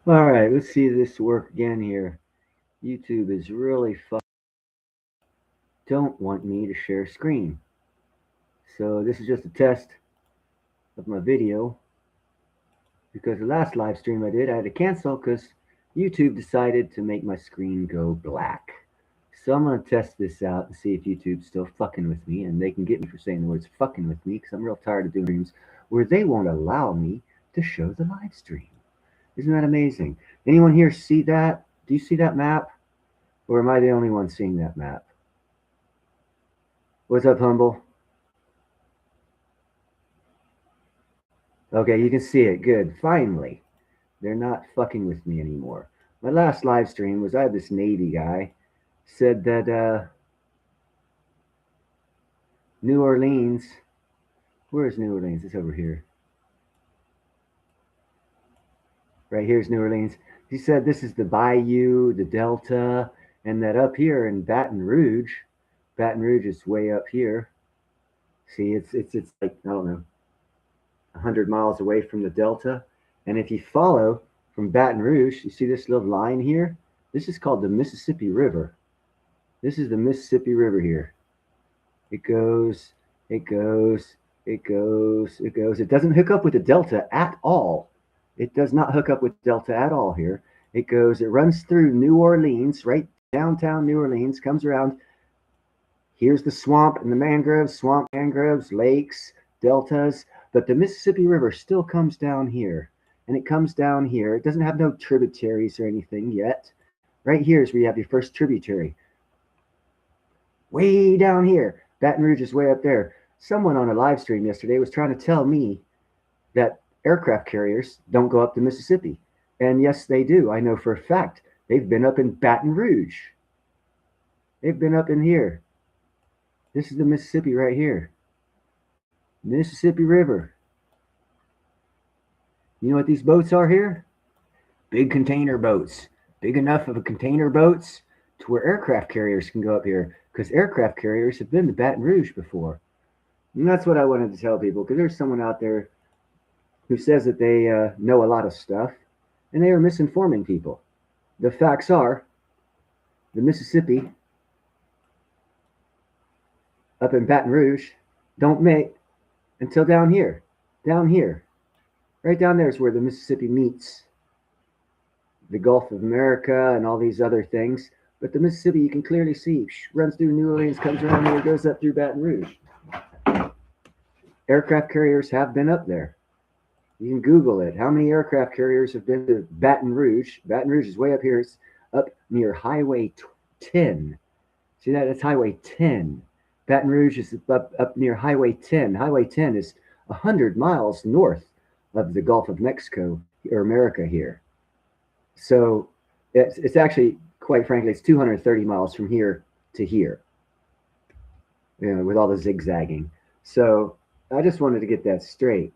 All right, let's see this work again here. YouTube is really don't want me to share screen. So this is just a test of my video because the last live stream I did, I had to cancel because YouTube decided to make my screen go black. So I'm going to test this out and see if YouTube's still fucking with me, and they can get me for saying the words fucking with me because I'm real tired of doing streams where they won't allow me to show the live stream. Isn't that amazing? Anyone here see that? Do you see that map? Or am I the only one seeing that map? What's up, Humble? Okay, you can see it. Good. Finally. They're not fucking with me anymore. My last live stream was I had this Navy guy said that New Orleans, where is New Orleans? It's over here. Right here's New Orleans. He said this is the Bayou, the Delta, and that up here in Baton Rouge is way up here. See, it's like, I don't know, 100 miles away from the Delta. And if you follow from Baton Rouge, you see this little line here? This is called the Mississippi River. This is the Mississippi River here. It goes, it goes, it goes, it goes. It doesn't hook up with the Delta at all. It does not hook up with Delta at all here. It goes, it runs through New Orleans, right downtown New Orleans, comes around. Here's the swamp and the mangroves, lakes, deltas. But the Mississippi River still comes down here. And it comes down here. It doesn't have no tributaries or anything yet. Right here is where you have your first tributary. Way down here. Baton Rouge is way up there. Someone on a live stream yesterday was trying to tell me that aircraft carriers don't go up the Mississippi. And yes, they do. I know for a fact. They've been up in Baton Rouge. They've been up in here. This is the Mississippi right here. Mississippi River. You know what these boats are here? Big container boats. Big enough of a container boats to where aircraft carriers can go up here, because aircraft carriers have been to Baton Rouge before. And that's what I wanted to tell people, because there's someone out there who says that they know a lot of stuff, and they are misinforming people. The facts are, the Mississippi up in Baton Rouge don't make until down here. Down here. Right down there is where the Mississippi meets the Gulf of America and all these other things. But the Mississippi, you can clearly see, runs through New Orleans, comes around here, goes up through Baton Rouge. Aircraft carriers have been up there. You can Google it. How many aircraft carriers have been to Baton Rouge? Baton Rouge is way up here. It's up near Highway 10. See that? That's Highway 10. Baton Rouge is up near Highway 10. Highway 10 is 100 miles north of the Gulf of Mexico or America here. So it's actually, quite frankly, it's 230 miles from here to here, you know, with all the zigzagging. So I just wanted to get that straight,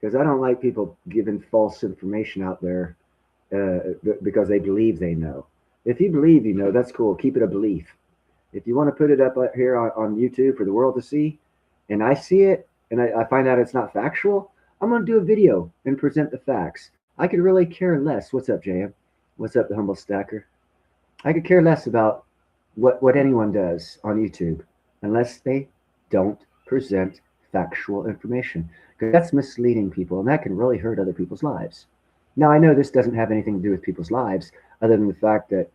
because I don't like people giving false information out there because they believe they know. If you believe you know, that's cool. Keep it a belief. If you want to put it up here on YouTube for the world to see, and I see it, and I find out it's not factual, I'm going to do a video and present the facts. I could really care less. What's up, JM? What's up, the Humble Stacker? I could care less about what anyone does on YouTube unless they don't present factual information. Because that's misleading people, and that can really hurt other people's lives. Now, I know this doesn't have anything to do with people's lives other than the fact that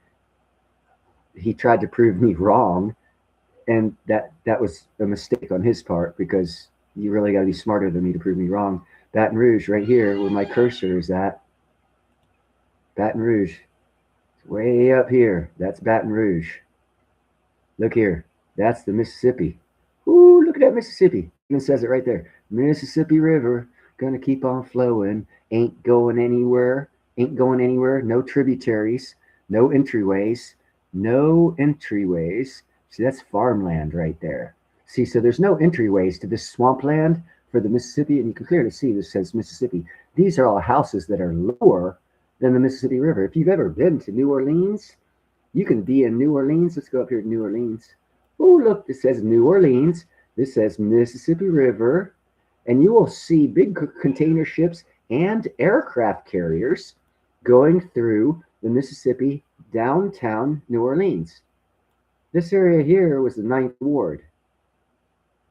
he tried to prove me wrong, and that was a mistake on his part, because you really got to be smarter than me to prove me wrong. Baton Rouge, right here, where my cursor is at. Baton Rouge. It's way up here. That's Baton Rouge. Look here. That's the Mississippi. Ooh, look at that Mississippi. It even says it right there. Mississippi River, gonna keep on flowing. Ain't going anywhere. Ain't going anywhere. No tributaries. No entryways. No entryways. See, that's farmland right there. See, so there's no entryways to this swampland for the Mississippi, and you can clearly see this says Mississippi. These are all houses that are lower than the Mississippi River. If you've ever been to New Orleans, you can be in New Orleans. Let's go up here to New Orleans. Oh, look, this says New Orleans. This says Mississippi River, and you will see big container ships and aircraft carriers going through the Mississippi, downtown New Orleans. This area here was the Ninth Ward.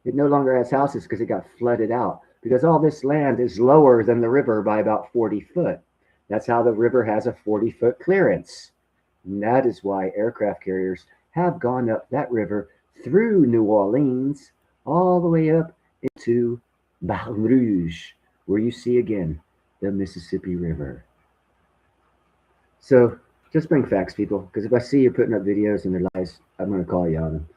It no longer has houses because it got flooded out, because all this land is lower than the river by about 40 foot. That's how the river has a 40-foot clearance. And that is why aircraft carriers have gone up that river through New Orleans all the way up into Baton Rouge, where you see again the Mississippi River. So just bring facts, people, because if I see you putting up videos and they're lies, I'm going to call you on them.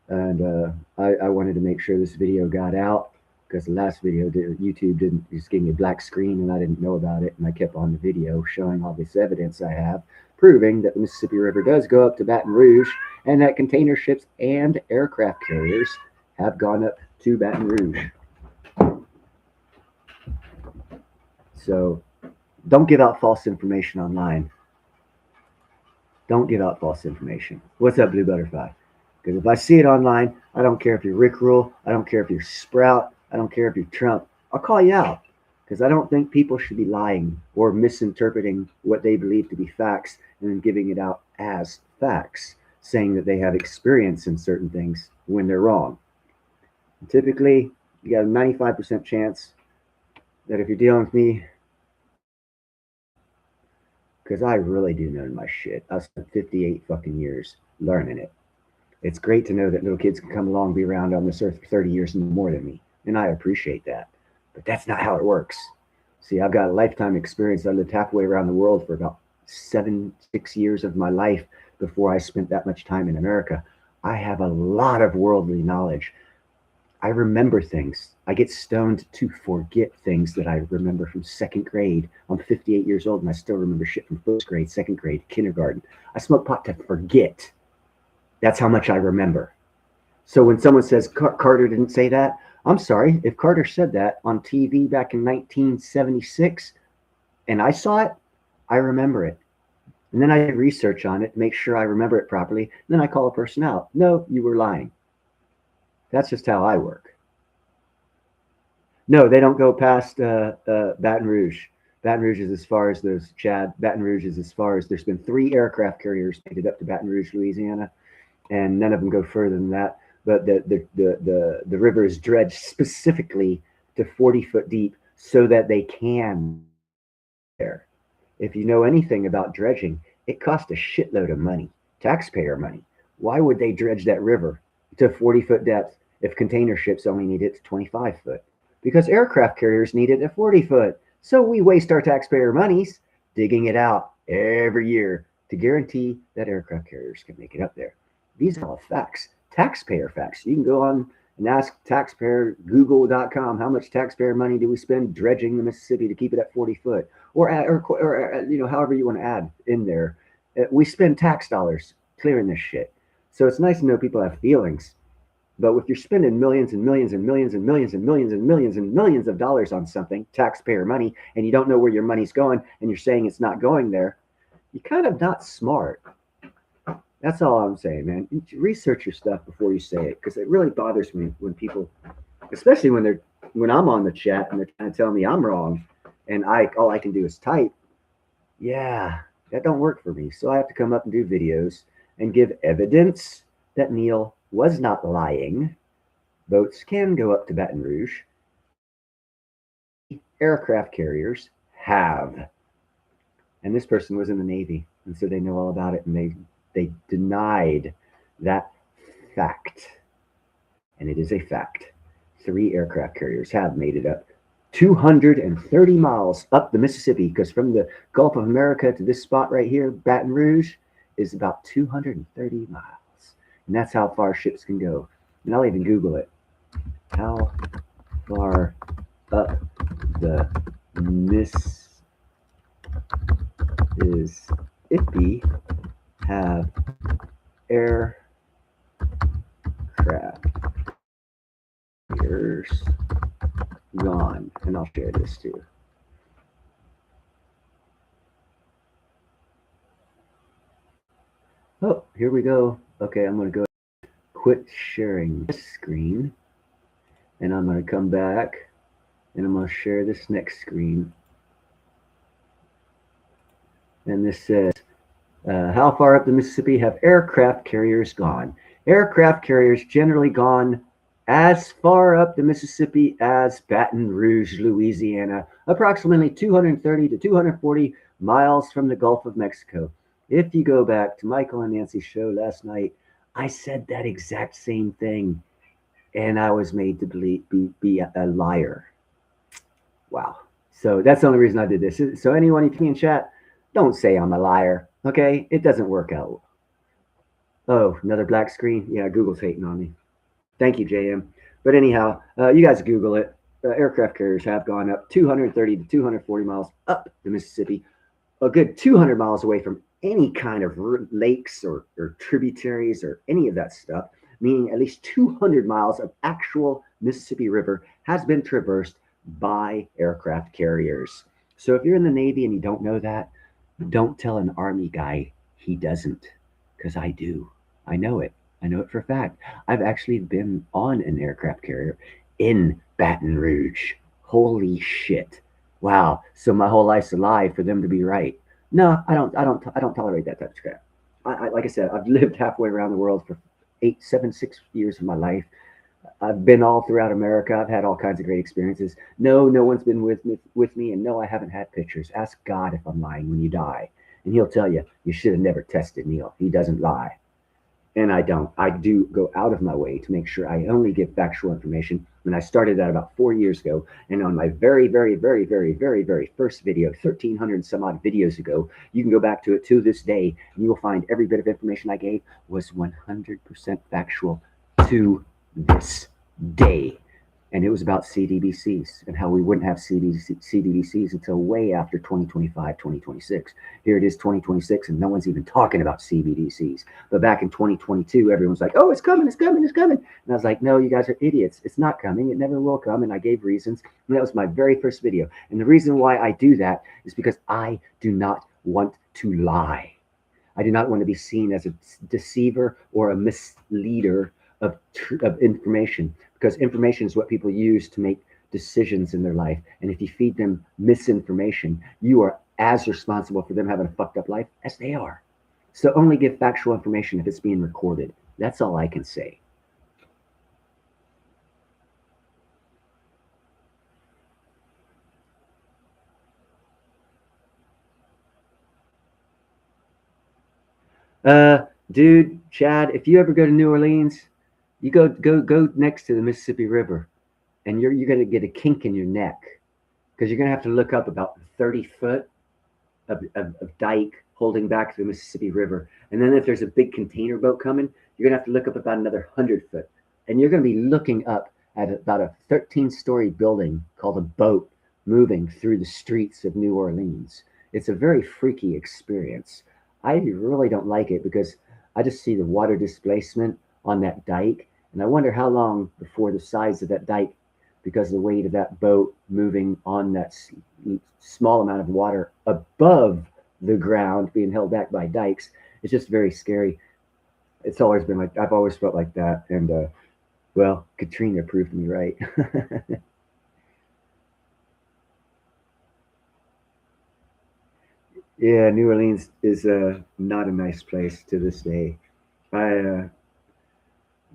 And I wanted to make sure this video got out, because the last video, YouTube didn't just give me a black screen and I didn't know about it, and I kept on the video showing all this evidence I have proving that the Mississippi River does go up to Baton Rouge, and that container ships and aircraft carriers have gone up to Baton Rouge. So don't give out false information online. Don't give out false information. What's up, Blue Butterfly? Because if I see it online, I don't care if you're Rick Rule, I don't care if you're Sprout, I don't care if you're Trump, I'll call you out. Because I don't think people should be lying or misinterpreting what they believe to be facts and then giving it out as facts, saying that they have experience in certain things when they're wrong. And typically, you got a 95% chance that if you're dealing with me, because I really do know my shit. I spent 58 fucking years learning it. It's great to know that little kids can come along and be around on this earth for 30 years more than me, and I appreciate that. But that's not how it works. See, I've got a lifetime experience. I lived halfway around the world for about 6 years of my life before I spent that much time in America. I have a lot of worldly knowledge. I remember things. I get stoned to forget things that I remember from second grade. I'm 58 years old and I still remember shit from first grade, second grade, kindergarten. I smoke pot to forget. That's how much I remember. So when someone says Carter didn't say that, I'm sorry. If Carter said that on TV back in 1976 and I saw it, I remember it. And then I did research on it to make sure I remember it properly. And then I call a person out. No, you were lying. That's just how I work. No, they don't go past Baton Rouge. Baton Rouge is as far as there's Chad. Baton Rouge is as far as there's been 3 aircraft carriers made it up to Baton Rouge, Louisiana, and none of them go further than that. But the river is dredged specifically to 40 foot deep so that they can there. If you know anything about dredging, it costs a shitload of money, taxpayer money. Why would they dredge that river to 40 foot depth if container ships only need it to 25 foot? Because aircraft carriers need it at 40 foot. So we waste our taxpayer monies digging it out every year to guarantee that aircraft carriers can make it up there. These are all facts, taxpayer facts. You can go on and ask taxpayer, google.com, how much taxpayer money do we spend dredging the Mississippi to keep it at 40 foot? Or you know, however you want to add in there. We spend tax dollars clearing this shit. So it's nice to know people have feelings. But if you're spending millions and millions and millions and millions and millions and millions and millions of dollars on something, taxpayer money, and you don't know where your money's going, and you're saying it's not going there, you're kind of not smart. That's all I'm saying, man. Research your stuff before you say it, because it really bothers me when people, especially when I'm on the chat and they're trying to tell me I'm wrong, and all I can do is type. Yeah, that don't work for me. So I have to come up and do videos and give evidence that Neil was not lying. Boats can go up to Baton Rouge. Aircraft carriers have. And this person was in the Navy, and so they know all about it, and they denied that fact. And it is a fact. 3 aircraft carriers have made it up 230 miles up the Mississippi, because from the Gulf of America to this spot right here, Baton Rouge, is about 230 miles. And that's how far ships can go. And I'll even Google it. How far up the Mississippi have aircraft carriers gone? And I'll share this too. Oh, here we go. Okay, I'm going to go quit sharing this screen, and I'm going to come back, and I'm going to share this next screen. And this says, how far up the Mississippi have aircraft carriers gone? Aircraft carriers generally gone as far up the Mississippi as Baton Rouge, Louisiana, approximately 230 to 240 miles from the Gulf of Mexico. If you go back to Michael and Nancy's show last night, I said that exact same thing, and I was made to be a liar. Wow. So that's the only reason I did this. So anyone you can chat, don't say I'm a liar. Okay, it doesn't work out. Oh, another black screen. Yeah, Google's hating on me. Thank you, JM. But anyhow, you guys Google it. Aircraft carriers have gone up 230 to 240 miles up the Mississippi, a good 200 miles away from any kind of lakes or tributaries or any of that stuff, meaning at least 200 miles of actual Mississippi River has been traversed by aircraft carriers. So if you're in the Navy and you don't know that, don't tell an Army guy he doesn't, because I do. I know it. I know it for a fact. I've actually been on an aircraft carrier in Baton Rouge. Holy shit. Wow. So my whole life's a lie for them to be right. No, I don't tolerate that type of crap. Like I said, I've lived halfway around the world for 6 years of my life. I've been all throughout America. I've had all kinds of great experiences. No, no one's been with me, and no, I haven't had pictures. Ask God if I'm lying when you die, and He'll tell you you should have never tested Neil. He doesn't lie, and I don't. I do go out of my way to make sure I only give factual information. And I started that about 4 years ago. And on my very, very, very, very, very, very first video, 1,300 some odd videos ago, you can go back to it to this day, and you will find every bit of information I gave was 100% factual to this day. And it was about CBDCs and how we wouldn't have CBDCs until way after 2025, 2026. Here it is 2026, and no one's even talking about CBDCs. But back in 2022, everyone's like, oh, it's coming, it's coming, it's coming. And I was like, no, you guys are idiots. It's not coming. It never will come. And I gave reasons. And that was my very first video. And the reason why I do that is because I do not want to lie. I do not want to be seen as a deceiver or a misleader of information, because information is what people use to make decisions in their life. And if you feed them misinformation, you are as responsible for them having a fucked up life as they are. So only give factual information if it's being recorded. That's all I can say. Dude, Chad, if you ever go to New Orleans, you go next to the Mississippi River, and you're gonna get a kink in your neck because you're gonna have to look up about 30 foot of dike holding back the Mississippi River. And then if there's a big container boat coming, you're gonna have to look up about another 100 foot. And you're gonna be looking up at about a 13-story building called a boat moving through the streets of New Orleans. It's a very freaky experience. I really don't like it because I just see the water displacement on that dike. And I wonder how long before the size of that dike, because of the weight of that boat moving on that small amount of water above the ground being held back by dikes. It's just very scary. It's always been like, I've always felt like that. And well, Katrina proved me right. Yeah, New Orleans is not a nice place to this day. I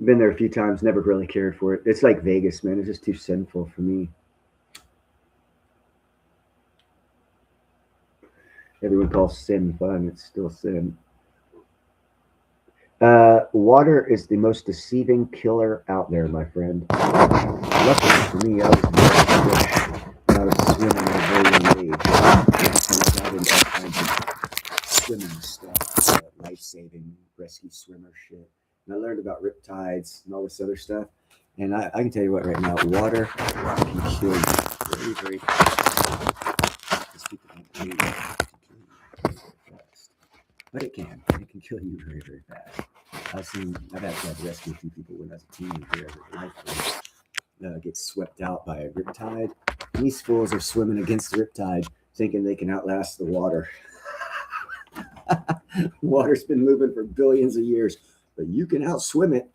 been there a few times, never really cared for it. It's like Vegas, man. It's just too sinful for me. Everyone calls sin fun. It's still sin. Water is the most deceiving killer out there, my friend. Luckily for me, I was when I was swimming at a very young age, and I got into all kinds of swimming stuff, life saving, rescue swimmer shit. And I learned about riptides and all this other stuff. And I can tell you what, right now, water can kill you very, very fast. Because people don't believe it can kill you very, very fast. But it can. It can kill you very, very fast. I've had to rescue a few people when I was a teenager as a lifeguard. Get swept out by a riptide. And these fools are swimming against the riptide, thinking they can outlast the water. Water's been moving for billions of years, but you can outswim it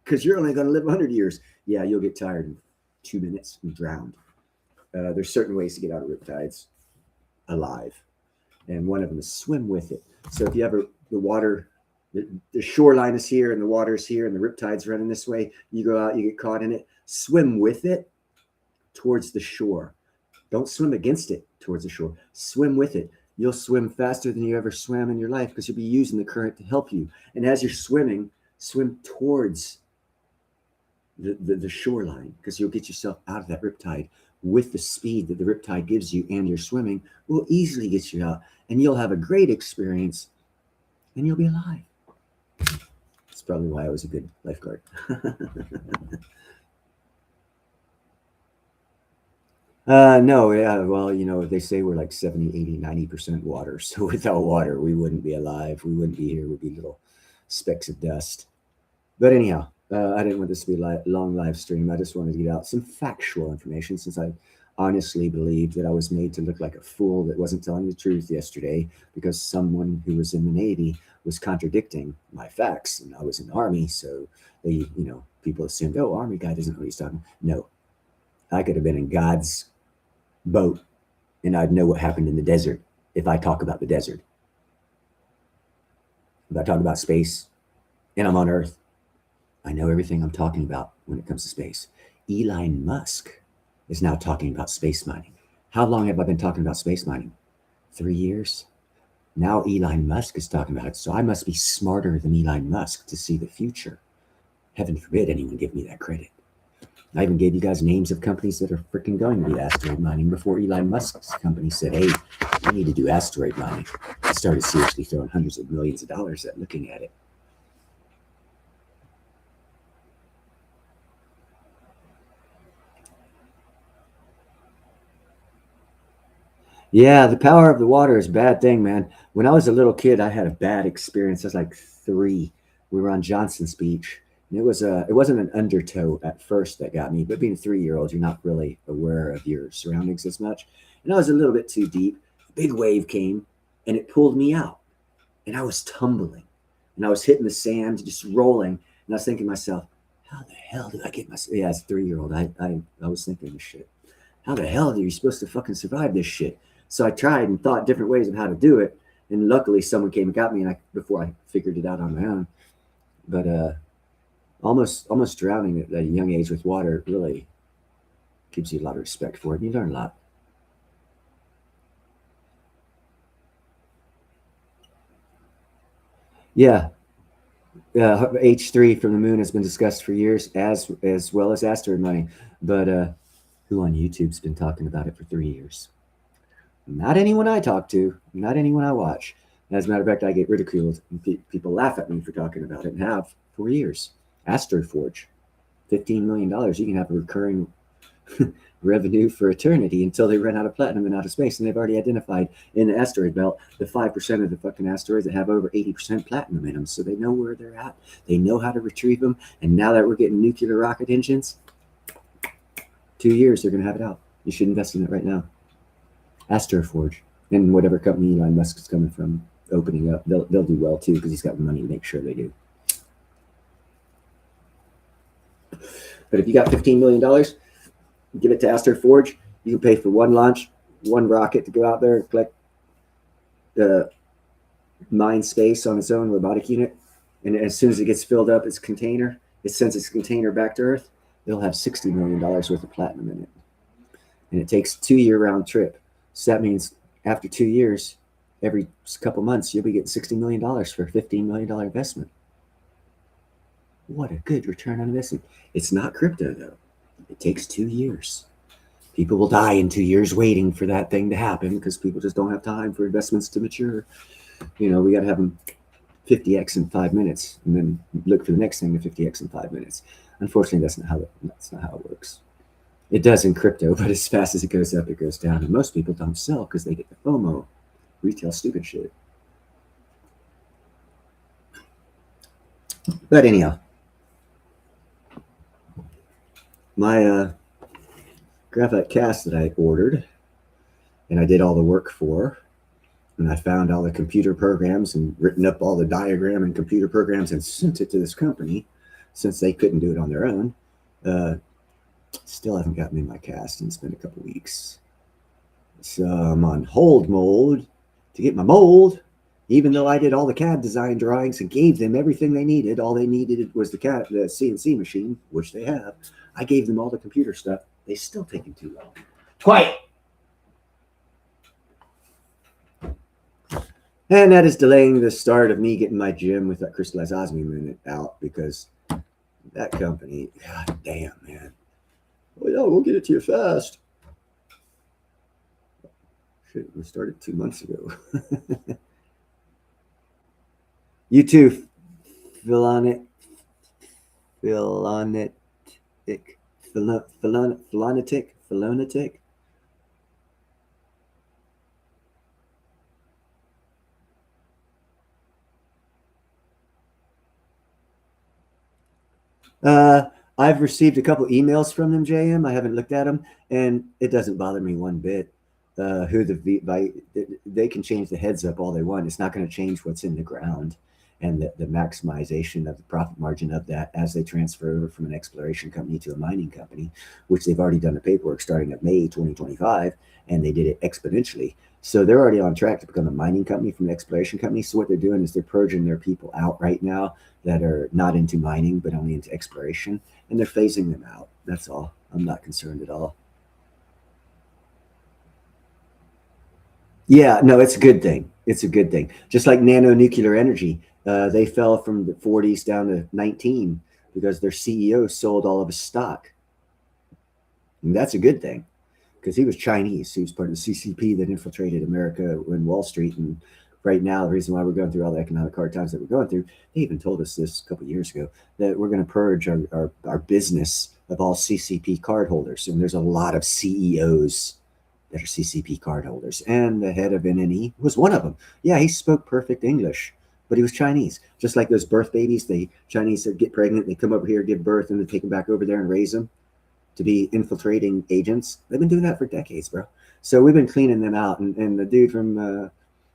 because you're only going to live 100 years. Yeah, you'll get tired in 2 minutes and drowned. There's certain ways to get out of riptides alive. and one of them is swim with it. So if you ever the water, the shoreline is here and the water is here and the riptide's running this way, you go out, you get caught in it, swim with it towards the shore. Don't swim against it towards the shore. Swim with it. You'll swim faster than you ever swam in your life because you'll be using the current to help you. And as you're swimming, swim towards the shoreline because you'll get yourself out of that riptide with the speed that the riptide gives you, and your swimming will easily get you out, and you'll have a great experience and you'll be alive. That's probably why I was a good lifeguard. No, yeah, well, they say we're like 70, 80, 90% water. So without water, we wouldn't be alive. We wouldn't be here. We'd be little specks of dust. But anyhow, I didn't want this to be a long live stream. I just wanted to get out some factual information since I honestly believed that I was made to look like a fool that wasn't telling the truth yesterday because someone who was in the Navy was contradicting my facts, and I was in the Army. So people assumed, oh, Army guy doesn't know what he's talking. No, I could have been in God's boat and I'd know what happened in the desert if I talk about the desert. If I talk about space and I'm on Earth, I know everything I'm talking about when it comes to space. Elon Musk is now talking about space mining. How long have I been talking about space mining? 3 years. Now Elon Musk is talking about it. So I must be smarter than Elon Musk to see the future. Heaven forbid anyone give me that credit. I even gave you guys names of companies that are freaking going to do asteroid mining before Elon Musk's company said, hey, we need to do asteroid mining. I started seriously throwing hundreds of millions of dollars at looking at it. Yeah, the power of the water is a bad thing, man. When I was a little kid, I had a bad experience. I was like 3. We were on Johnson's Beach. And it wasn't an undertow at first that got me, but being a 3-year-old, you're not really aware of your surroundings as much. And I was a little bit too deep. A big wave came and it pulled me out. And I was tumbling. And I was hitting the sand, just rolling. And I was thinking to myself, how the hell did I get myself? Yeah, as a 3-year-old, I was thinking this shit. How the hell are you supposed to fucking survive this shit? So I tried and thought different ways of how to do it. And luckily someone came and got me before I figured it out on my own. But almost drowning at a young age with water really gives you a lot of respect for it. And you learn a lot. Yeah. H3 from the moon has been discussed for years, as well as asteroid mining. But who on YouTube's been talking about it for 3 years? Not anyone I talk to, not anyone I watch. As a matter of fact, I get ridiculed. And people laugh at me for talking about it and have for years. Asteroid Forge, $15 million. You can have a recurring revenue for eternity until they run out of platinum and out of space. And they've already identified in the asteroid belt the 5% of the fucking asteroids that have over 80% platinum in them. So they know where they're at. They know how to retrieve them. And now that we're getting nuclear rocket engines, 2 years, they're going to have it out. You should invest in it right now. Asteroid Forge and whatever company Elon Musk is coming from opening up, they'll do well too because he's got money to make sure they do. But if you got $15 million, give it to Asteroid Forge. You can pay for one launch, one rocket to go out there and collect the mine space on its own robotic unit. And as soon as it gets filled up, its container, it sends its container back to Earth. It'll have $60 million worth of platinum in it. And it takes 2-year round trip. So that means after 2 years, every couple months, you'll be getting $60 million for a $15 million investment. What a good return on investment. It's not crypto, though. It takes 2 years. People will die in 2 years waiting for that thing to happen because people just don't have time for investments to mature. We got to have them 50x in 5 minutes and then look for the next thing to 50x in 5 minutes. Unfortunately, that's not how it works. It does in crypto, but as fast as it goes up, it goes down. And most people don't sell because they get the FOMO. Retail stupid shit. But anyhow, my graphite cast that I ordered and I did all the work for, and I found all the computer programs and written up all the diagram and computer programs and sent it to this company since they couldn't do it on their own. Still haven't gotten me my cast, and it's been a couple weeks. So I'm on hold mode to get my mold. Even though I did all the CAD design drawings and gave them everything they needed, all they needed was the CNC machine, which they have. I gave them all the computer stuff. They still taking too long. Quiet. And that is delaying the start of me getting my gym with that crystallized osmium in it out, because that company, god damn, man. Well, yeah, we'll get it to you fast. Shit, we started 2 months ago. You too, Philonetic. I've received a couple emails from them, JM. I haven't looked at them, and it doesn't bother me one bit. Who they can change the heads up all they want. It's not going to change what's in the ground, and the maximization of the profit margin of that as they transfer over from an exploration company to a mining company, which they've already done the paperwork starting at May 2025, and they did it exponentially. So they're already on track to become a mining company from an exploration company. So what they're doing is they're purging their people out right now that are not into mining, but only into exploration, and they're phasing them out. That's all. I'm not concerned at all. Yeah, no, it's a good thing. It's a good thing. Just like nano nuclear energy, they fell from the 40s down to 19 because their CEO sold all of his stock. And that's a good thing, because he was Chinese. He was part of the CCP that infiltrated America in Wall Street. And right now, the reason why we're going through all the economic hard times that we're going through, they even told us this a couple of years ago, that we're going to purge our business of all CCP cardholders. And there's a lot of CEOs that are CCP cardholders. And the head of NNE was one of them. Yeah, he spoke perfect English, but he was Chinese. Just like those birth babies, the Chinese that get pregnant, they come over here, give birth, and then take them back over there and raise them to be infiltrating agents. They've been doing that for decades, bro. So we've been cleaning them out. And the dude from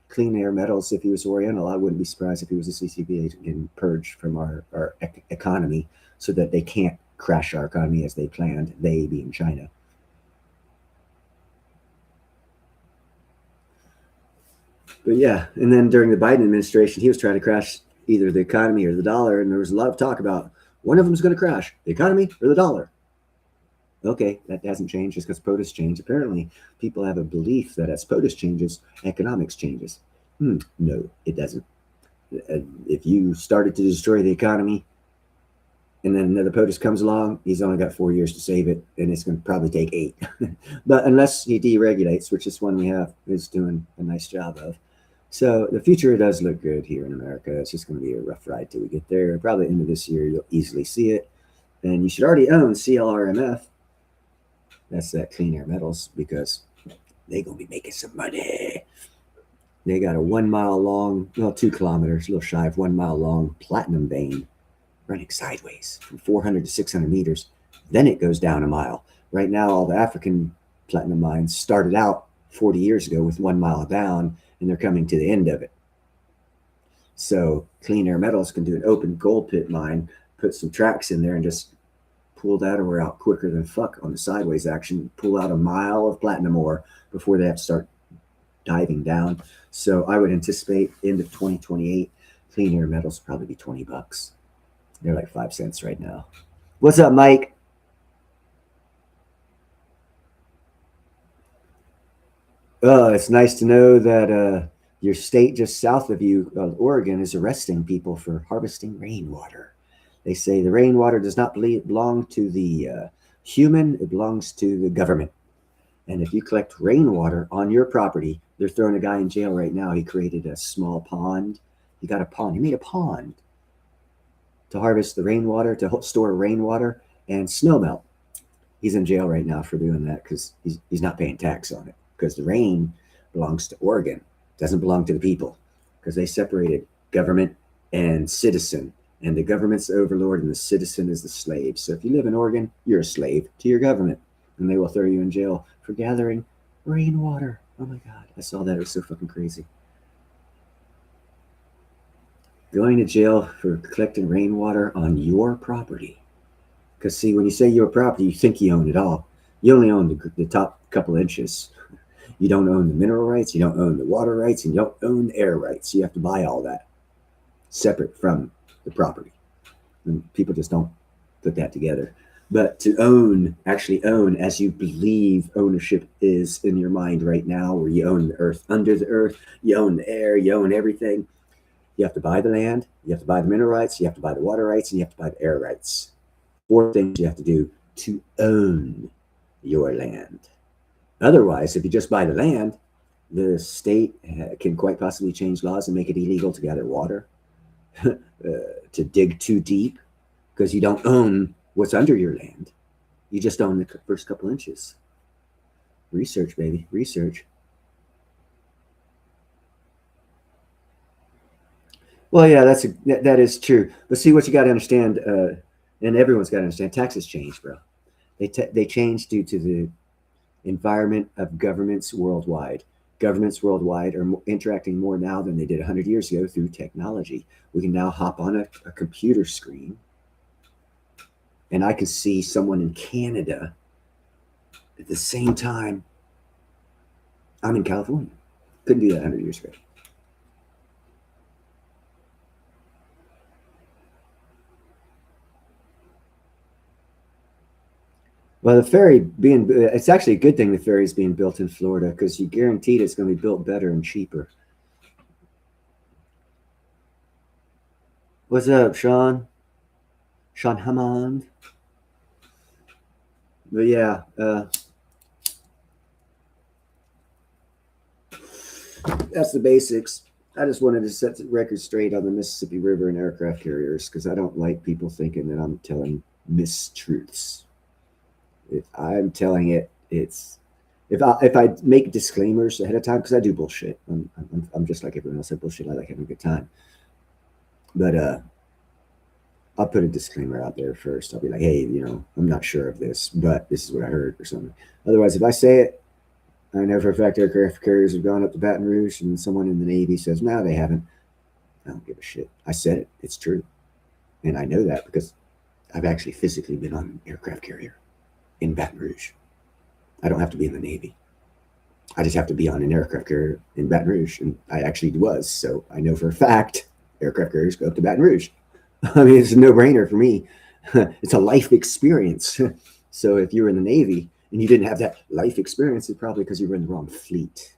Clean Air Metals, if he was Oriental, I wouldn't be surprised if he was a CCP agent getting purged from our economy so that they can't crash our economy as they planned, they being China. But yeah, and then during the Biden administration, he was trying to crash either the economy or the dollar, and there was a lot of talk about one of them is going to crash, the economy or the dollar. Okay, that hasn't changed just because POTUS changed. Apparently, people have a belief that as POTUS changes, economics changes. No, it doesn't. If you started to destroy the economy and then another POTUS comes along, he's only got 4 years to save it, and it's going to probably take 8. But unless he deregulates, which this one we have is doing a nice job of. So the future does look good here in America. It's just going to be a rough ride till we get there. Probably end of this year, you'll easily see it. And you should already own CLRMF. That's that Clean Air Metals, because they're going to be making some money. They got a 1 mile long, well, 2 kilometers, a little shy of 1 mile long platinum vein running sideways from 400 to 600 meters. Then it goes down a mile. Right now, all the African platinum mines started out 40 years ago with 1 mile down, and they're coming to the end of it. So Clean Air Metals can do an open gold pit mine, put some tracks in there, and just pull that ore out quicker than fuck on the sideways action, pull out a mile of platinum ore before they have to start diving down. So I would anticipate end of 2028, Clean Air Metals will probably be $20. They're like 5 cents right now. What's up, Mike? It's nice to know that your state just south of you, Oregon, is arresting people for harvesting rainwater. They say the rainwater does not belong to the human, it belongs to the government. And if you collect rainwater on your property, they're throwing a guy in jail right now. He created a small pond. He got a pond. He made a pond to harvest the rainwater, to store rainwater and snow melt. He's in jail right now for doing that because he's not paying tax on it, because the rain belongs to Oregon. It doesn't belong to the people, because they separated government and citizen. And the government's the overlord and the citizen is the slave. So if you live in Oregon, you're a slave to your government, and they will throw you in jail for gathering rainwater. Oh my God, I saw that. It was so fucking crazy. Going to jail for collecting rainwater on your property. Because see, when you say your property, you think you own it all. You only own the top couple inches. You don't own the mineral rights, you don't own the water rights, and you don't own the air rights. You have to buy all that separate from the property. And people just don't put that together. But to own, actually own, as you believe ownership is in your mind right now, where you own the earth under the earth, you own the air, you own everything. You have to buy the land, you have to buy the mineral rights, you have to buy the water rights, and you have to buy the air rights. 4 things you have to do to own your land. Otherwise, if you just buy the land, the state can quite possibly change laws and make it illegal to gather water, to dig too deep, because you don't own what's under your land. You just own the first couple inches. Research, baby, research. Well, yeah, that is true. But see, what you got to understand, and everyone's got to understand, taxes change, bro. They change due to the environment of governments worldwide. Governments worldwide are interacting more now than they did 100 years ago through technology. We can now hop on a computer screen, and I can see someone in Canada at the same time I'm in California. Couldn't do that 100 years ago. Well, the ferry being, it's actually a good thing the ferry is being built in Florida, because you guaranteed it's going to be built better and cheaper. What's up, Sean? Sean Hammond. But yeah, that's the basics. I just wanted to set the record straight on the Mississippi River and aircraft carriers, because I don't like people thinking that I'm telling mistruths. If I'm telling it, it's if I make disclaimers ahead of time, because I do bullshit. I'm just like everyone else. I bullshit. I like having a good time. But I'll put a disclaimer out there first. I'll be like, hey, I'm not sure of this, but this is what I heard or something. Otherwise, if I say it, I know for a fact aircraft carriers have gone up to Baton Rouge, and someone in the Navy says, no, they haven't. I don't give a shit. I said it. It's true. And I know that because I've actually physically been on an aircraft carrier in Baton Rouge. I don't have to be in the Navy. I just have to be on an aircraft carrier in Baton Rouge. And I actually was. So I know for a fact aircraft carriers go up to Baton Rouge. I mean, it's a no-brainer for me. It's a life experience. So if you were in the Navy and you didn't have that life experience, it's probably because you were in the wrong fleet.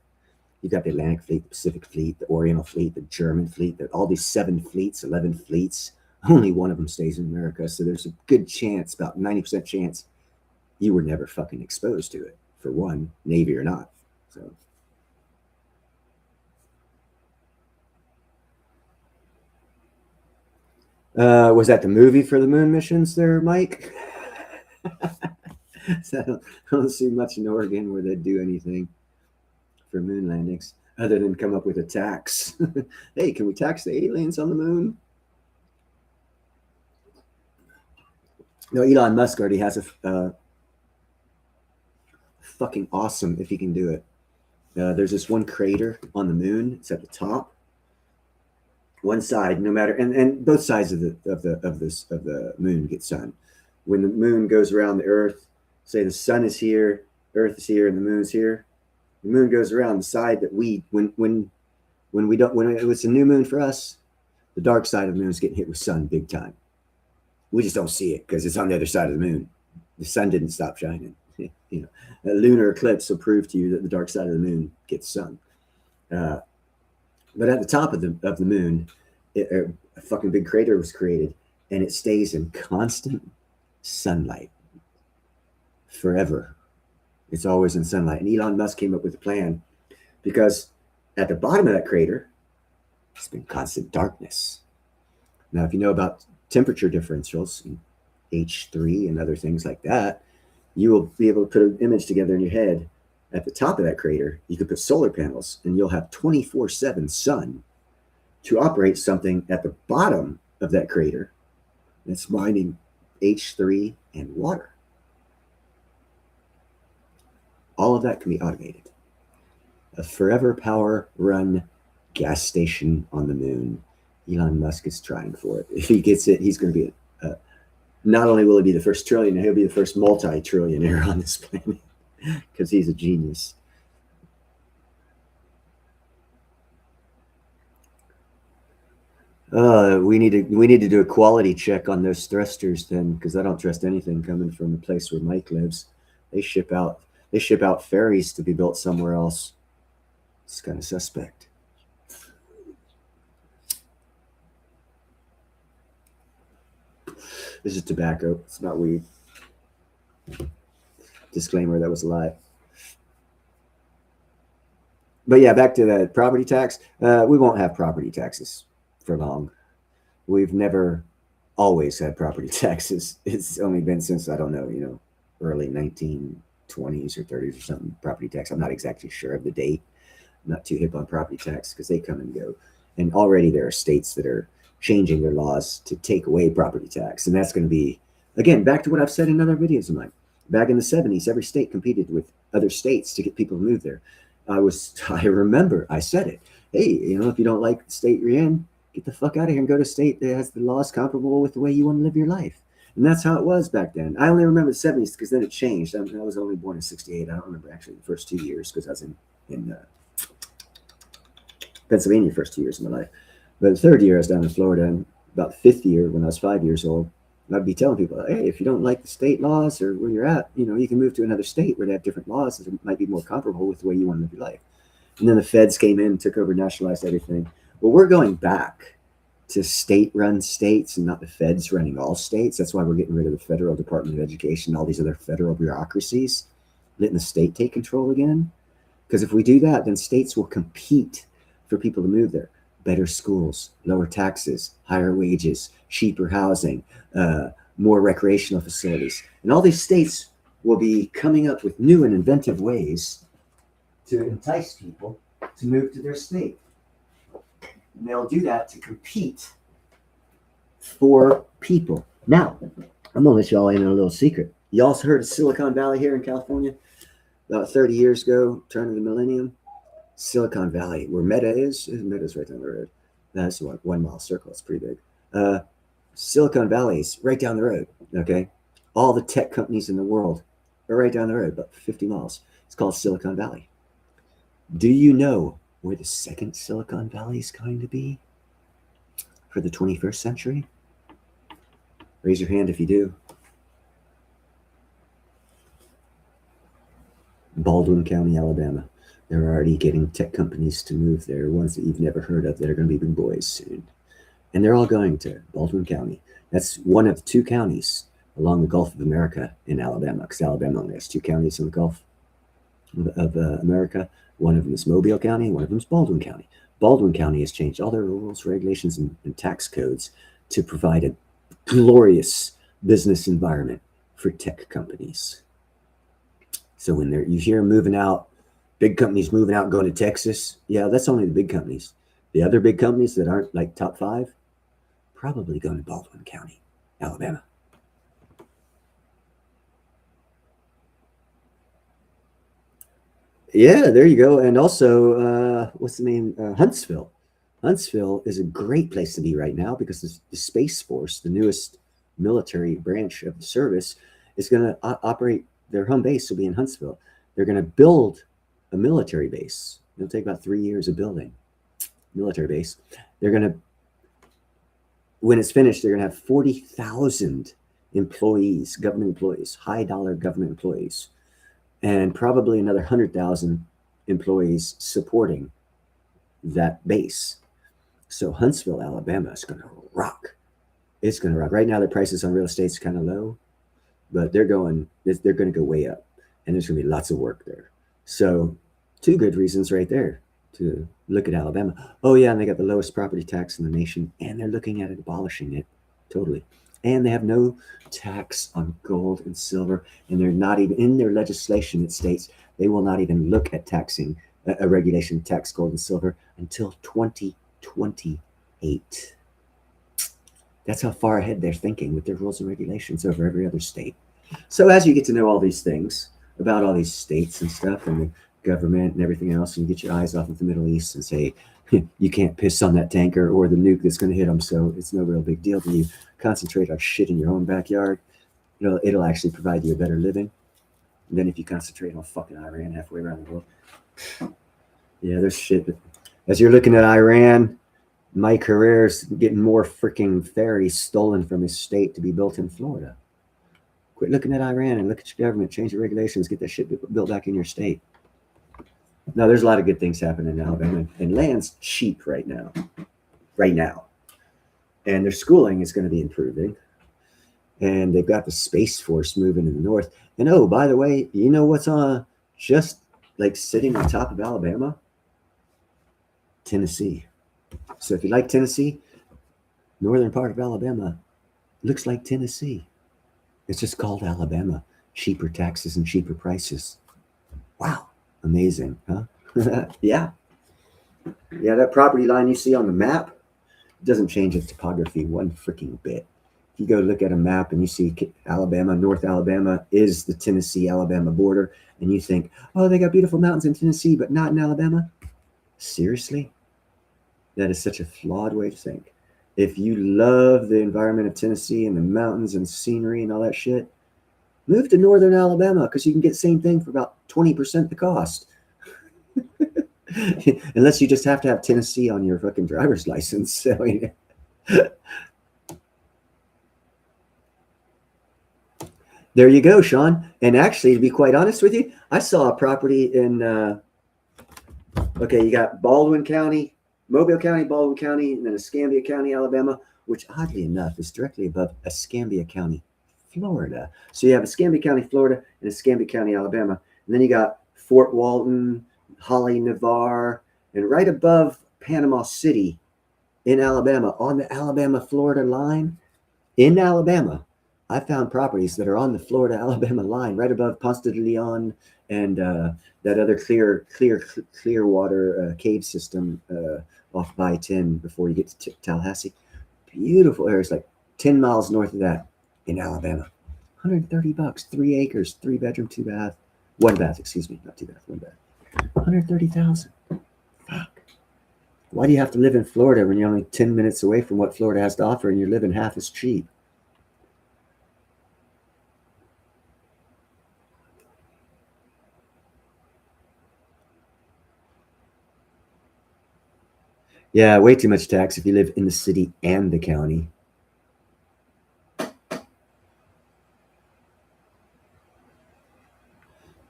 You've got the Atlantic Fleet, the Pacific Fleet, the Oriental Fleet, the German Fleet, all these 7 fleets, 11 fleets. Only one of them stays in America. So there's a good chance, about 90% chance, you were never fucking exposed to it, for one, Navy or not. So. Was that the movie for the moon missions there, Mike? So I don't see much in Oregon where they'd do anything for moon landings other than come up with a tax. Hey, can we tax the aliens on the moon? No, Elon Musk already has a fucking awesome, if he can do it. There's this one crater on the moon. It's at the top. One side, no matter, and both sides of the moon get sun. When the moon goes around the Earth, say the sun is here, Earth is here, and the moon's here. The moon goes around the side that when it's a new moon for us, the dark side of the moon is getting hit with sun big time. We just don't see it because it's on the other side of the moon. The sun didn't stop shining. A lunar eclipse will prove to you that the dark side of the moon gets sun. But at the top of the moon, a fucking big crater was created, and it stays in constant sunlight forever. It's always in sunlight. And Elon Musk came up with a plan, because at the bottom of that crater, it's been constant darkness. Now, if you know about temperature differentials, H3 and other things like that, you will be able to put an image together in your head. At the top of that crater, you could put solar panels, and you'll have 24/7 sun to operate something at the bottom of that crater that's mining H3 and water. All of that can be automated. A forever power run gas station on the moon. Elon Musk is trying for it. If he gets it, he's going to be not only will he be the first trillionaire, he'll be the first multi-trillionaire on this planet, because he's a genius. We need to do a quality check on those thrusters then, because I don't trust anything coming from the place where Mike lives. They ship out ferries to be built somewhere else. It's kind of suspect. This is tobacco. It's not weed. Disclaimer, that was a lie. But yeah, back to the property tax. We won't have property taxes for long. We've never always had property taxes. It's only been since, I don't know, early 1920s or 30s or something, property tax. I'm not exactly sure of the date. I'm not too hip on property tax because they come and go. And already there are states that are changing their laws to take away property tax. And that's going to be, again, back to what I've said in other videos of mine. Back in the 70s, every state competed with other states to get people to move there. I remember I said it. Hey, if you don't like the state you're in, get the fuck out of here and go to a state that has the laws comparable with the way you want to live your life. And that's how it was back then. I only remember the 70s because then it changed. I was only born in 68. I don't remember actually the first 2 years because I was in Pennsylvania the first 2 years of my life. But the third year I was down in Florida, and about the fifth year when I was 5 years old, I'd be telling people, hey, if you don't like the state laws or where you're at, you can move to another state where they have different laws that might be more comparable with the way you want to live your life. And then the feds came in, took over, nationalized everything. Well, we're going back to state-run states and not the feds running all states. That's why we're getting rid of the Federal Department of Education, all these other federal bureaucracies, letting the state take control again. Because if we do that, then states will compete for people to move there. Better schools, lower taxes, higher wages, cheaper housing, more recreational facilities. And all these states will be coming up with new and inventive ways to entice people to move to their state. And they'll do that to compete for people. Now, I'm going to let y'all in on a little secret. You also heard of Silicon Valley here in California? About 30 years ago, turn of the millennium. Silicon Valley, where Meta is. Meta's right down the road. That's a 1 mile circle. It's pretty big. Silicon Valley is right down the road. Okay, all the tech companies in the world are right down the road, about 50 miles. It's called Silicon Valley. Do you know where the second Silicon Valley is going to be for the 21st century? Raise your hand if you do. Baldwin County, Alabama. They're already getting tech companies to move there, ones that you've never heard of that are going to be big boys soon. And they're all going to Baldwin County. That's one of 2 counties along the Gulf of America in Alabama, because Alabama only has 2 counties in the Gulf of America. One of them is Mobile County, one of them is Baldwin County. Baldwin County has changed all their rules, regulations, and tax codes to provide a glorious business environment for tech companies. So when you hear moving out, big companies moving out, going to Texas, yeah, that's only the big companies. The other big companies that aren't like top 5, probably going to Baldwin County, Alabama. Yeah, there you go. And also, what's the name? Huntsville. Huntsville is a great place to be right now because the Space Force, the newest military branch of the service, is going to operate. Their home base will be in Huntsville. They're going to build a military base. It'll take about 3 years of building. Military base. They're going to, when it's finished, they're going to have 40,000 employees, government employees, high dollar government employees, and probably another 100,000 employees supporting that base. So Huntsville, Alabama is going to rock. It's going to rock. Right now, the prices on real estate is kind of low, but they're going to go way up, and there's going to be lots of work there. So 2 good reasons right there to look at Alabama. Oh yeah, and they got the lowest property tax in the nation, and they're looking at abolishing it totally. And they have no tax on gold and silver, and they're not even in their legislation. It states they will not even look at taxing a regulation tax gold and silver until 2028. That's how far ahead they're thinking with their rules and regulations over every other state. So as you get to know all these things about all these states and stuff and the government and everything else, and you get your eyes off of the Middle East and say, you can't piss on that tanker or the nuke that's going to hit them, so it's no real big deal to you. Concentrate on shit in your own backyard. It'll actually provide you a better living than if you concentrate on fucking Iran halfway around the world. Yeah, there's shit. As you're looking at Iran, Mike Herrera's getting more freaking ferries stolen from his state to be built in Florida. Quit looking at Iran and look at your government. Change the regulations. Get that shit built back in your state. Now, there's a lot of good things happening in Alabama, and land's cheap right now. Right now. And their schooling is going to be improving. And they've got the Space Force moving in the north. And oh, by the way, you know what's on just like sitting on top of Alabama? Tennessee. So if you like Tennessee, northern part of Alabama looks like Tennessee. It's just called Alabama. Cheaper taxes and cheaper prices. Wow. Amazing, huh? Yeah. Yeah, that property line you see on the map doesn't change its topography one freaking bit. If you go look at a map and you see Alabama, North Alabama is the Tennessee-Alabama border, and you think, oh, they got beautiful mountains in Tennessee, but not in Alabama? Seriously? That is such a flawed way to think. If you love the environment of Tennessee and the mountains and scenery and all that shit, move to northern Alabama because you can get the same thing for about 20% the cost. Unless you just have to have Tennessee on your fucking driver's license. So, there you go, Sean. And actually, to be quite honest with you, I saw a property in, you got Baldwin County, Mobile County, Baldwin County, and then Escambia County, Alabama, which oddly enough is directly above Escambia County, Florida. So you have Escambia County, Florida, and Escambia County, Alabama. And then you got Fort Walton, Holly, Navarre, and right above Panama City in Alabama, on the Alabama-Florida line, in Alabama, I found properties that are on the Florida-Alabama line, right above Ponce de Leon and that other clear water cave system off by 10 before you get to Tallahassee. Beautiful areas, like 10 miles north of that in Alabama. $130, 3 acres, 3 bedroom, 2 bath, 1 bath, excuse me, not 2 bath, 1 bath. 130,000. Fuck. Why do you have to live in Florida when you're only 10 minutes away from what Florida has to offer and you're living half as cheap? Yeah, way too much tax if you live in the city and the county.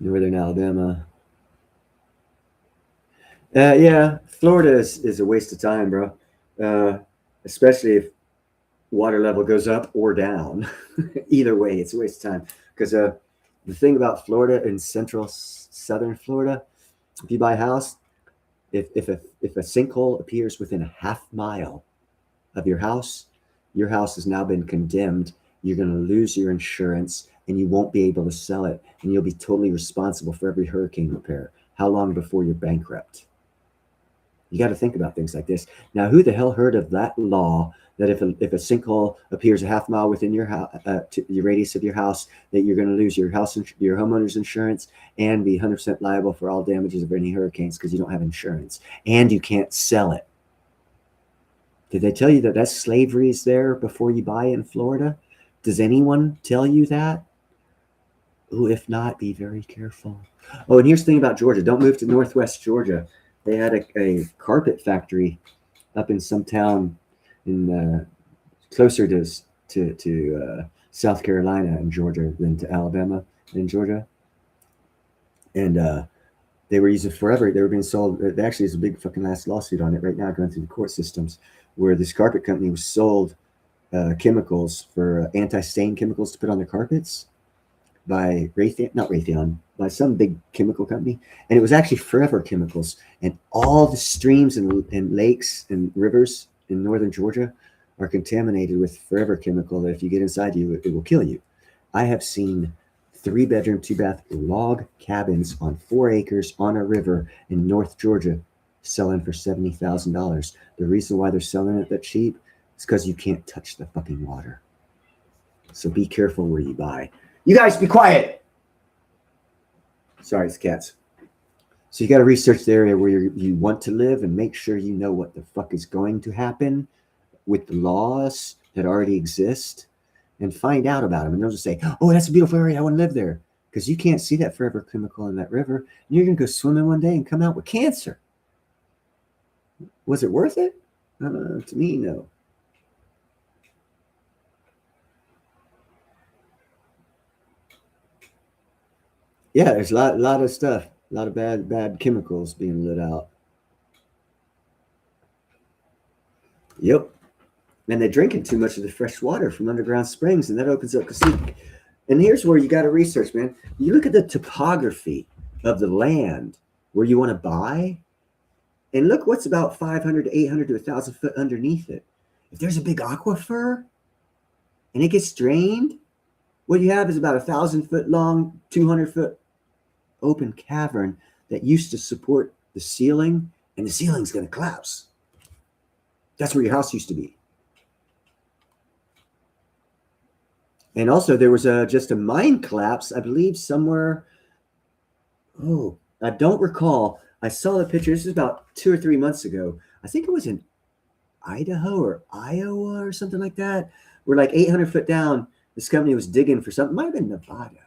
Northern Alabama. Yeah, Florida is a waste of time, bro. Especially if water level goes up or down. Either way, it's a waste of time. Because the thing about Florida and central southern Florida, if you buy a house, if a sinkhole appears within a half mile of your house has now been condemned. You're going to lose your insurance and you won't be able to sell it. And you'll be totally responsible for every hurricane repair. How long before you're bankrupt? You got to think about things like this. Now, who the hell heard of that law that if a sinkhole appears a half mile within your house, to the radius of your house, that you're going to lose your your homeowner's insurance and be 100% liable for all damages of any hurricanes because you don't have insurance and you can't sell it? Did they tell you that slavery is there before you buy in Florida? Does anyone tell you that? Oh, if not, be very careful. Oh, and here's the thing about Georgia. Don't move to Northwest Georgia. They had a carpet factory up in some town in closer to South Carolina and Georgia than to Alabama and Georgia. And they were using forever. They were being sold. Actually, there's a big fucking last lawsuit on it right now going through the court systems where this carpet company was sold chemicals for anti-stain chemicals to put on their carpets by Raytheon, by some big chemical company. And it was actually Forever Chemicals. And all the streams and lakes and rivers in northern Georgia are contaminated with Forever Chemical that if you get inside you, it will kill you. I have seen 3 bedroom, 2 bath log cabins on 4 acres on a river in North Georgia selling for $70,000. The reason why they're selling it that cheap is because you can't touch the fucking water. So be careful where you buy. You guys be quiet. Sorry, it's cats. So you got to research the area where you want to live and make sure you know what the fuck is going to happen with the laws that already exist and find out about them. And don't just say, oh, that's a beautiful area, I want to live there. Because you can't see that Forever Chemical in that river. And you're going to go swimming one day and come out with cancer. Was it worth it? To me, no. Yeah, there's a lot of stuff, a lot of bad chemicals being let out. Yep, and they're drinking too much of the fresh water from underground springs, and that opens up. And here's where you got to research, man. You look at the topography of the land where you want to buy, and look what's about 500 to 800 to 1,000 foot underneath it. If there's a big aquifer and it gets drained, what you have is about 1,000 foot long, 200 foot open cavern that used to support the ceiling, and the ceiling's going to collapse. That's where your house used to be. And also, there was just a mine collapse, I believe, somewhere. Oh, I don't recall. I saw the picture. This is about 2 or 3 months ago. I think it was in Idaho or Iowa or something like that. We're like 800 foot down. This company was digging for something. It might have been Nevada.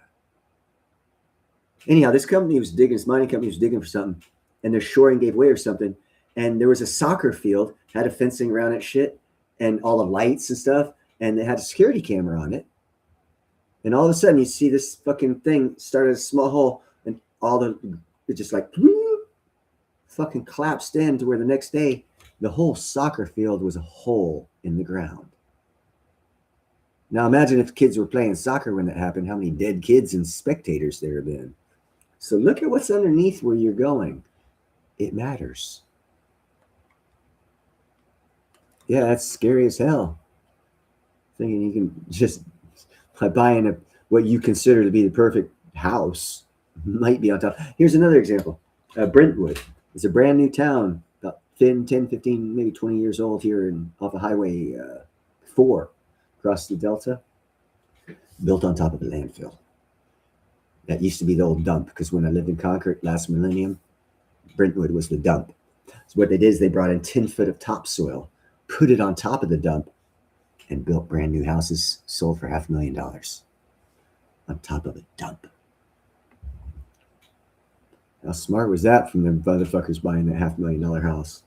Anyhow, this mining company was digging for something, and their shoring gave way or something. And there was a soccer field, had a fencing around it, shit, and all the lights and stuff. And they had a security camera on it. And all of a sudden, you see this fucking thing start at a small hole, and it just like fucking collapsed in to where the next day, the whole soccer field was a hole in the ground. Now imagine if kids were playing soccer when that happened, how many dead kids and spectators there have been. So look at what's underneath where you're going. It matters. Yeah, that's scary as hell. Thinking you can just, by buying what you consider to be the perfect house, might be on top. Here's another example. Brentwood is a brand new town, about 10, 15, maybe 20 years old here off of Highway 4 across the Delta, built on top of a landfill. That used to be the old dump, because when I lived in Concord last millennium, Brentwood was the dump. So what they did is they brought in 10 foot of topsoil, put it on top of the dump, and built brand new houses, sold for $500,000 on top of a dump. How smart was that from the motherfuckers buying that $500,000 house?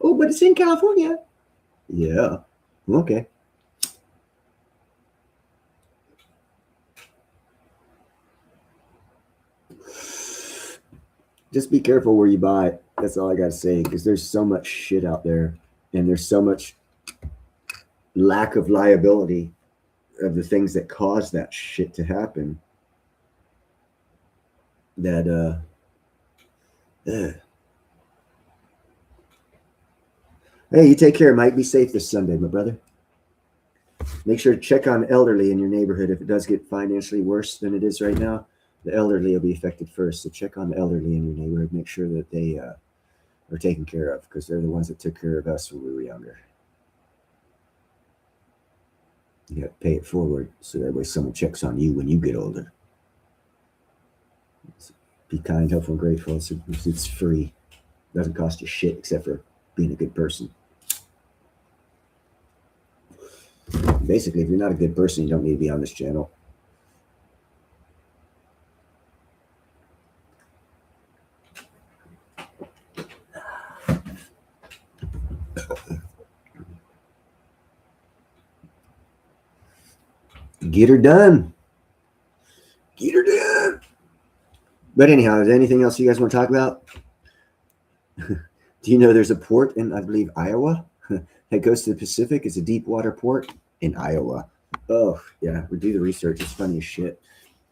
Oh, but it's in California. Yeah. Okay. Just be careful where you buy. That's all I got to say, because there's so much shit out there, and there's so much lack of liability of the things that cause that shit to happen that Hey, you take care, Mike. Be safe this Sunday, my brother. Make sure to check on elderly in your neighborhood. If it does get financially worse than it is right now, the elderly will be affected first. So check on the elderly in your neighborhood. Make sure that they are taken care of, because they're the ones that took care of us when we were younger. You got to pay it forward, so that way someone checks on you when you get older. Be kind, helpful, and grateful. It's free. It doesn't cost you shit except for being a good person. Basically, if you're not a good person, you don't need to be on this channel. Get her done. Get her done. But anyhow, is there anything else you guys want to talk about? Do you know there's a port in, I believe, Iowa that goes to the Pacific? It's a deep water port in Iowa. Oh, yeah, we do the research. It's funny as shit.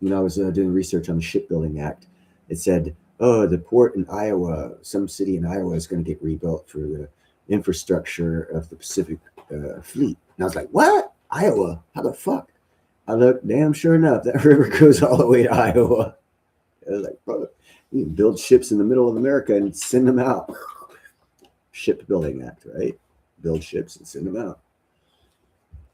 When I was doing research on the Shipbuilding Act, it said, oh, the port in Iowa, some city in Iowa is going to get rebuilt for the infrastructure of the Pacific fleet. And I was like, what? Iowa? How the fuck? I looked, damn sure enough, that river goes all the way to Iowa. I was like, bro, you can build ships in the middle of America and send them out. Shipbuilding Act, right? Build ships and send them out.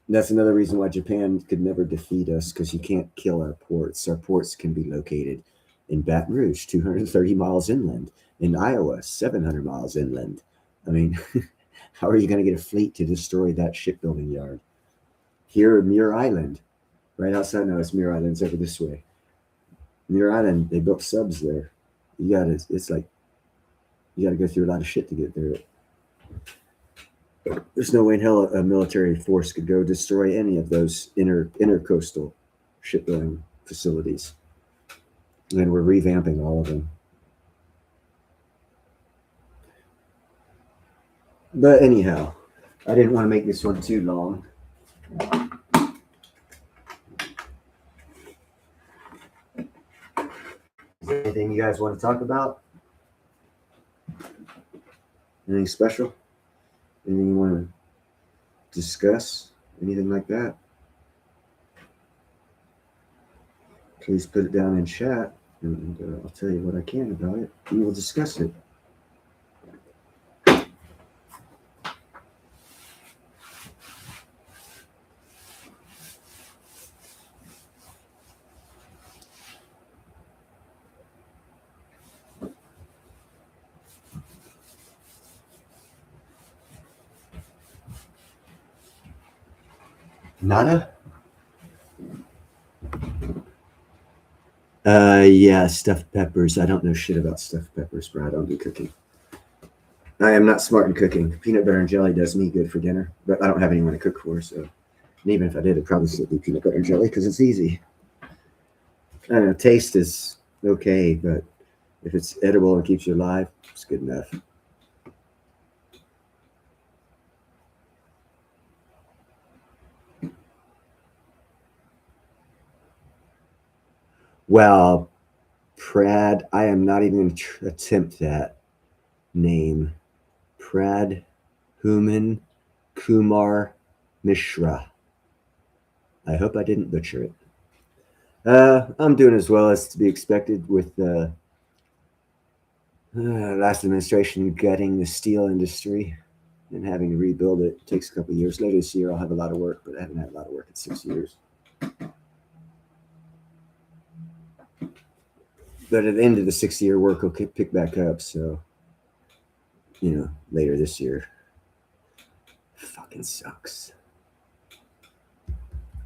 And that's another reason why Japan could never defeat us, because you can't kill our ports. Our ports can be located in Baton Rouge, 230 miles inland, in Iowa, 700 miles inland. I mean, how are you going to get a fleet to destroy that shipbuilding yard? Here in Muir Island, right outside, no, it's Muir Island's over this way. Muir Island, they built subs there. It's like, you got to go through a lot of shit to get there. There's no way in hell a military force could go destroy any of those intercoastal shipbuilding facilities. And we're revamping all of them. But anyhow, I didn't want to make this one too long. Is there anything you guys want to talk about? Anything special? Anything you want to discuss? Anything like that? Please put it down in chat, and I'll tell you what I can about it, and we'll discuss it. Nada? Yeah, stuffed peppers. I don't know shit about stuffed peppers, bro. I don't do cooking. I am not smart in cooking. Peanut butter and jelly does me good for dinner, but I don't have anyone to cook for, so. And even if I did, I'd probably still do peanut butter and jelly because it's easy. I don't know, taste is okay, but if it's edible and keeps you alive, it's good enough. Well, Prad, I am not even going to attempt that name. Prad Human Kumar Mishra. I hope I didn't butcher it. I'm doing as well as to be expected with the last administration gutting the steel industry and having to rebuild it. It takes a couple of years. Later this year, I'll have a lot of work, but I haven't had a lot of work in 6 years. But at the end of the 6-year work, will pick back up. So, later this year. Fucking sucks.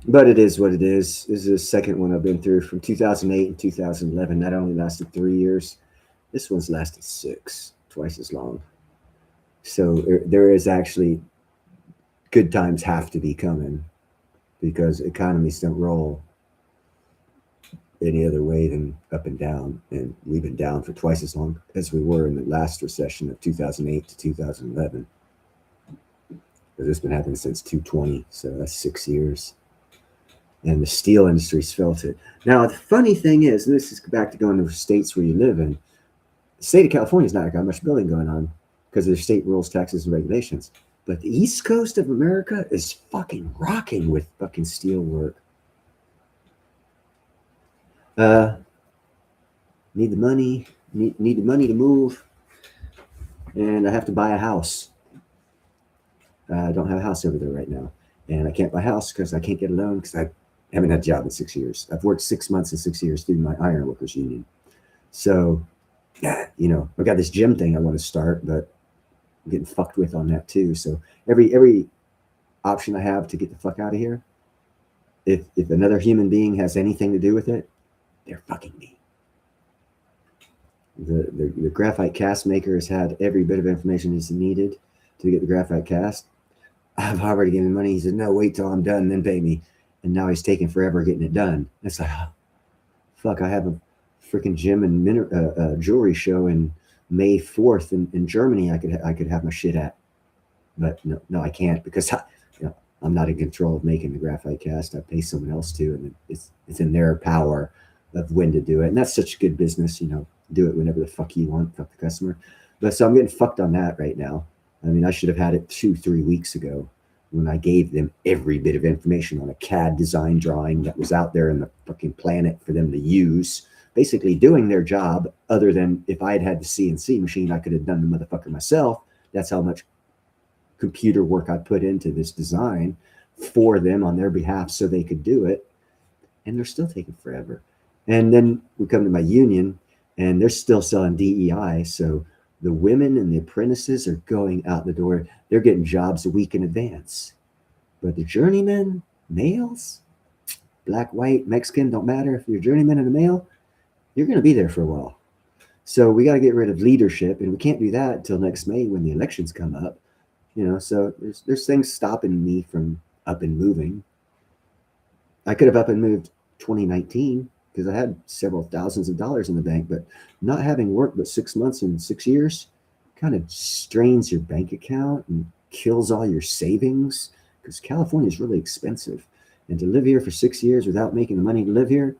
But it is what it is. This is the second one I've been through from 2008 and 2011. That only lasted 3 years. This one's lasted 6, twice as long. So there is actually good times have to be coming because economies don't roll any other way than up and down. And we've been down for twice as long as we were in the last recession of 2008 to 2011. Because it's been happening since 2020. So that's 6 years. And the steel industry's felt it. Now, the funny thing is, and this is back to going to the states where you live in, the state of California's not got much building going on because of their state rules, taxes, and regulations. But the East Coast of America is fucking rocking with fucking steel work. Need the money, need the money to move, and I have to buy a house. I don't have a house over there right now, and I can't buy a house because I can't get a loan because I haven't had a job in 6 years. I've worked 6 months and 6 years through my ironworkers union. So, I've got this gym thing I want to start, but I'm getting fucked with on that too. So every option I have to get the fuck out of here, if another human being has anything to do with it, they're fucking me. The graphite cast maker has had every bit of information he's needed to get the graphite cast. I've already given him money. He said, no, wait till I'm done, then pay me. And now he's taking forever getting it done. It's like, fuck, I have a freaking gym and jewelry show in May 4th in Germany I could have my shit at. But no, I can't because I'm not in control of making the graphite cast. I pay someone else to, and it's in their power of when to do it. And that's such good business, do it whenever the fuck you want, fuck the customer. But so I'm getting fucked on that right now. I mean, I should have had it 2-3 weeks ago when I gave them every bit of information on a CAD design drawing that was out there in the fucking planet for them to use, basically doing their job. Other than if I had the CNC machine, I could have done the motherfucker myself. That's how much computer work I put into this design for them on their behalf so they could do it. And they're still taking forever. And then we come to my union and they're still selling DEI. So the women and the apprentices are going out the door. They're getting jobs a week in advance. But the journeymen, males, black, white, Mexican, don't matter. If you're a journeyman and a male, you're going to be there for a while. So we got to get rid of leadership. And we can't do that until next May when the elections come up. So there's things stopping me from up and moving. I could have up and moved 2019 because I had several thousands of dollars in the bank, but not having worked but 6 months and 6 years kind of strains your bank account and kills all your savings because California is really expensive. And to live here for 6 years without making the money to live here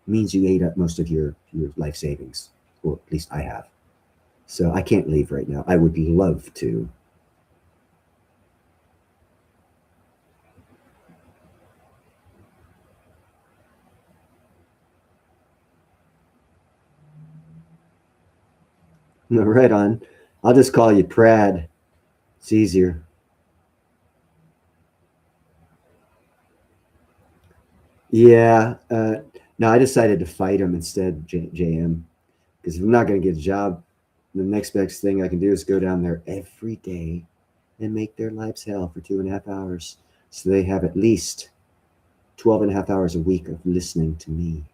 means you ate up most of your life savings, or at least I have. So I can't leave right now. I would love to. No, right on. I'll just call you Prad. It's easier. Yeah. No, I decided to fight him instead, JM, because if I'm not going to get a job, the next best thing I can do is go down there every day and make their lives hell for 2.5 hours. So they have at least 12 and a half hours a week of listening to me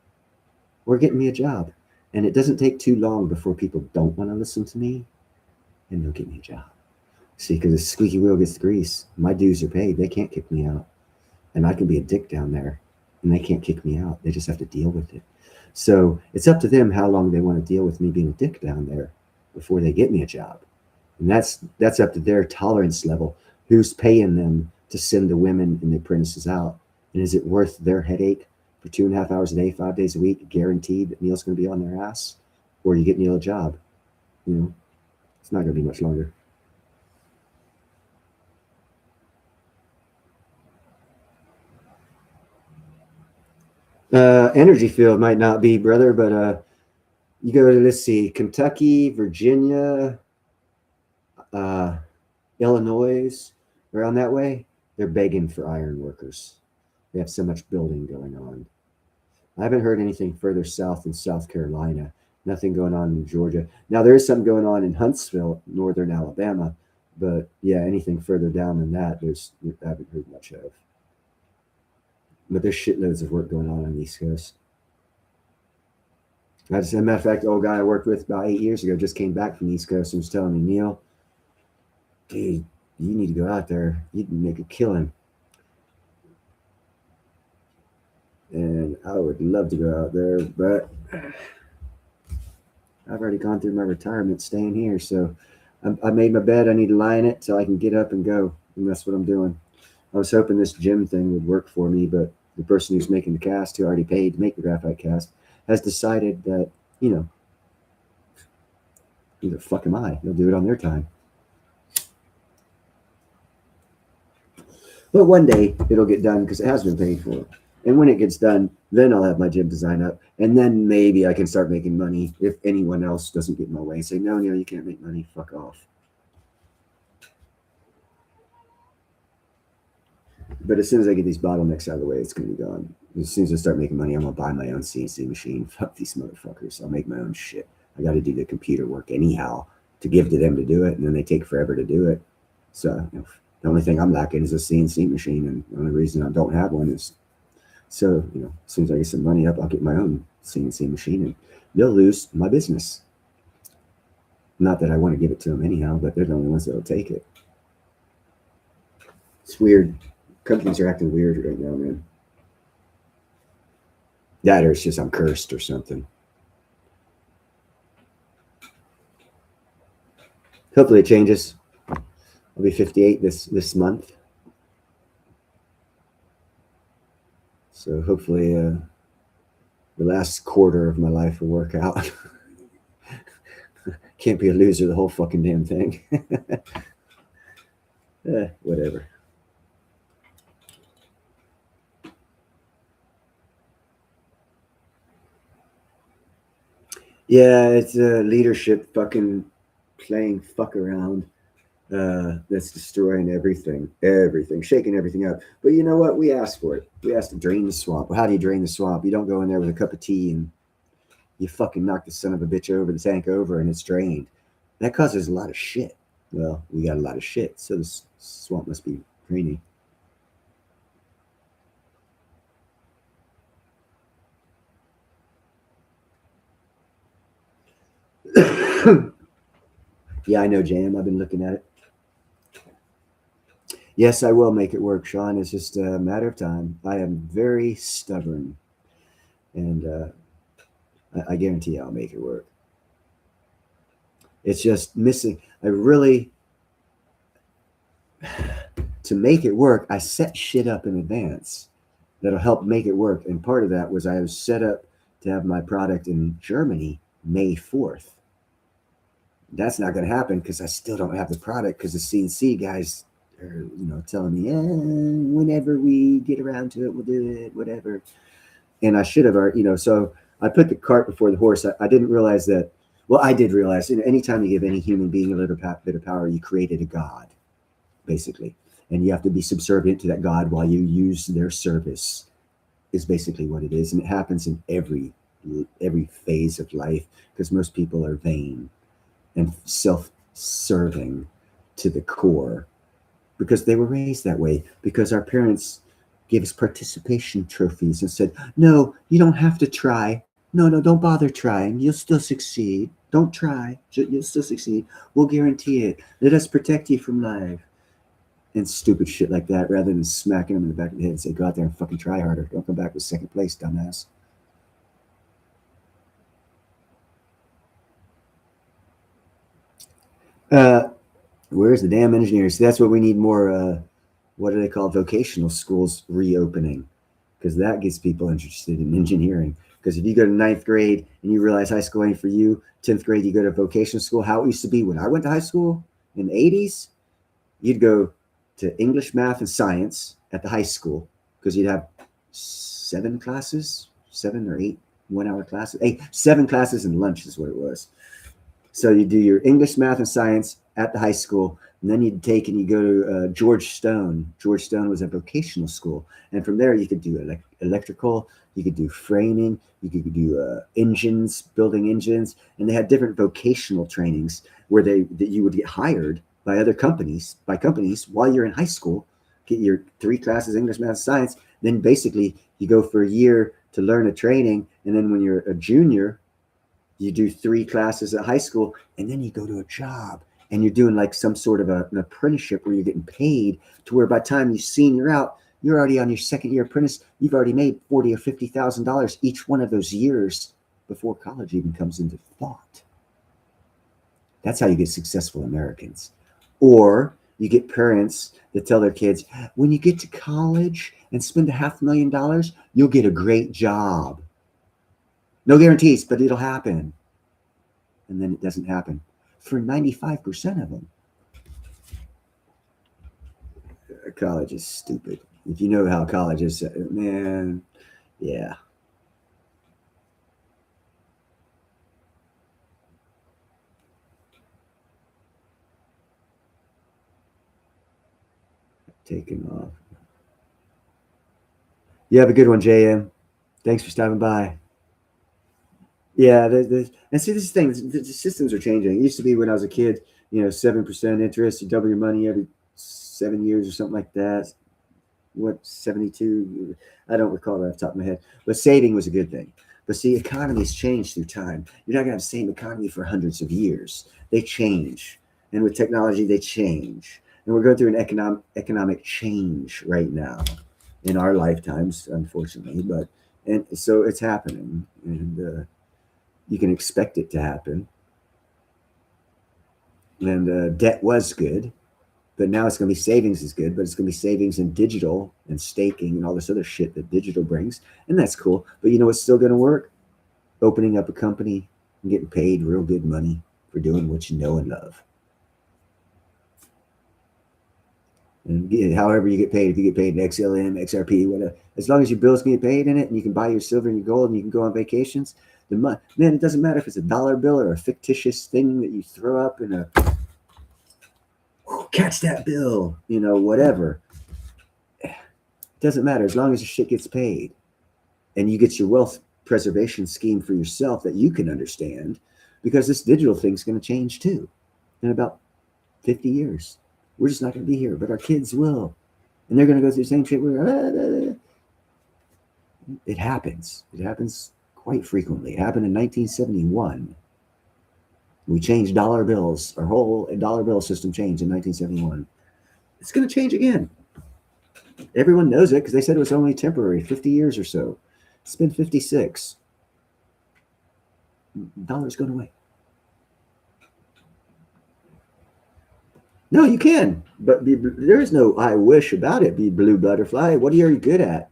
or getting me a job. And it doesn't take too long before people don't want to listen to me and they'll get me a job. See, because the squeaky wheel gets the grease. My dues are paid. They can't kick me out. And I can be a dick down there and they can't kick me out. They just have to deal with it. So it's up to them how long they want to deal with me being a dick down there before they get me a job. And that's up to their tolerance level. Who's paying them to send the women and the apprentices out? And is it worth their headache for 2.5 hours a day, 5 days a week, guaranteed that Neil's going to be on their ass? Or you get Neil a job? It's not going to be much longer. Energy field might not be, brother, but you go to, let's see, Kentucky, Virginia, uh, Illinois, around that way. They're begging for iron workers. They have so much building going on. I haven't heard anything further south in South Carolina. Nothing going on in Georgia. Now there is something going on in Huntsville, northern Alabama, but yeah, anything further down than that, I haven't heard much of. But there's shitloads of work going on the East Coast. As a matter of fact, the old guy I worked with about 8 years ago just came back from the East Coast and was telling me, Neil, dude, you need to go out there. You can make a killing. And I would love to go out there, but I've already gone through my retirement staying here. So I made my bed. I need to lie in it so I can get up and go. And that's what I'm doing. I was hoping this gym thing would work for me, but the person who's making the cast, who already paid to make the graphite cast, has decided that, who the fuck am I? They'll do it on their time. But one day it'll get done because it has been paid for. And when it gets done, then I'll have my gym design up. And then maybe I can start making money if anyone else doesn't get in my way. Say, no, Neil, you can't make money. Fuck off. But as soon as I get these bottlenecks out of the way, it's going to be gone. As soon as I start making money, I'm going to buy my own CNC machine. Fuck these motherfuckers. I'll make my own shit. I got to do the computer work anyhow to give to them to do it. And then they take forever to do it. So the only thing I'm lacking is a CNC machine. And the only reason I don't have one is so, as soon as I get some money up, I'll get my own CNC machine and they'll lose my business. Not that I want to give it to them anyhow, but they're the only ones that will take it. It's weird. Companies are acting weird right now, man. That or it's just I'm cursed or something. Hopefully it changes. I'll be 58 this month. So hopefully the last quarter of my life will work out. Can't be a loser the whole fucking damn thing. Whatever. Yeah, it's leadership fucking playing fuck around. That's destroying everything, shaking everything up. But you know what? We asked for it. We asked to drain the swamp. Well, how do you drain the swamp? You don't go in there with a cup of tea and you fucking knock the son of a bitch over, the tank over, and it's drained. That causes a lot of shit. Well, we got a lot of shit, so the swamp must be draining. Yeah, I know, Jam. I've been looking at it. Yes, I will make it work, Sean. It's just a matter of time. I am very stubborn, and I guarantee I'll make it work. It's just missing. I really, to make it work, I set shit up in advance that'll help make it work. And part of that was I was set up to have my product in Germany May 4th. That's not going to happen because I still don't have the product because the CNC guys are, telling me, whenever we get around to it, we'll do it, whatever. And I should have, so I put the cart before the horse. I didn't realize that. Well, I did realize, anytime you give any human being a little bit of power, you created a god, basically. And you have to be subservient to that god while you use their service, is basically what it is. And it happens in every phase of life because most people are vain and self-serving to the core because they were raised that way, because our parents gave us participation trophies and said, no, you don't have to try. No, don't bother trying. You'll still succeed. Don't try. You'll still succeed. We'll guarantee it. Let us protect you from life. And stupid shit like that, rather than smacking them in the back of the head and say, go out there and fucking try harder. Don't come back with second place, dumbass. Where's the damn engineers? That's what we need more. What do they call vocational schools reopening? Because that gets people interested in engineering. Because if you go to 9th grade and you realize high school ain't for you, 10th grade you go to vocational school. How it used to be when I went to high school in the 80s, you'd go to English, math, and science at the high school because you'd have 7 or 8 1-hour classes. 7 classes and lunch is what it was. So you do your English, math, and science at the high school, and then you'd take and you go to George Stone. George Stone was a vocational school, and from there you could do electrical, you could do framing, you could do engines, building engines, and they had different vocational trainings where that you would get hired by other companies, while you're in high school, get your 3 classes, English, math, science. Then basically you go for a year to learn a training. And then when you're a junior, you do 3 classes at high school, and then you go to a job and you're doing like some sort of an apprenticeship where you're getting paid to where by the time you senior out, you're already on your 2nd year apprentice. You've already made $40,000 or $50,000 each one of those years before college even comes into thought. That's how you get successful Americans. Or you get parents that tell their kids, when you get to college and spend $500,000, you'll get a great job. No guarantees, but it'll happen. And then it doesn't happen for 95% of them. College is stupid. If you know how college is, man, yeah. Taking off. You have a good one, JM. Thanks for stopping by. Yeah, and see, these things, the systems are changing. It used to be when I was a kid, 7% interest, you double your money every 7 years or something like that. What, 72? I don't recall right off the top of my head. But saving was a good thing. But see, economies change through time. You're not going to have the same economy for hundreds of years. They change. And with technology, they change. And we're going through an economic change right now in our lifetimes, unfortunately. And so it's happening. And you can expect it to happen. And debt was good, but now it's going to be savings is good, but it's going to be savings in digital and staking and all this other shit that digital brings. And that's cool. But you know what's still going to work? Opening up a company and getting paid real good money for doing what you know and love. And however you get paid, if you get paid in XLM, XRP, whatever, as long as your bills can get paid in it and you can buy your silver and your gold and you can go on vacations, man, it doesn't matter if it's a dollar bill or a fictitious thing that you throw up in a catch that bill, whatever. It doesn't matter as long as your shit gets paid and you get your wealth preservation scheme for yourself that you can understand, because this digital thing's going to change too in about 50 years. We're just not going to be here, but our kids will. And they're going to go through the same shit. It happens. It happens quite frequently. It happened in 1971. We changed dollar bills. Our whole dollar bill system changed in 1971. It's going to change again. Everyone knows it because they said it was only temporary, 50 years or so. It's been 56. Dollar's going away. No, you can, but there is no I wish about it. Be blue butterfly. What are you good at?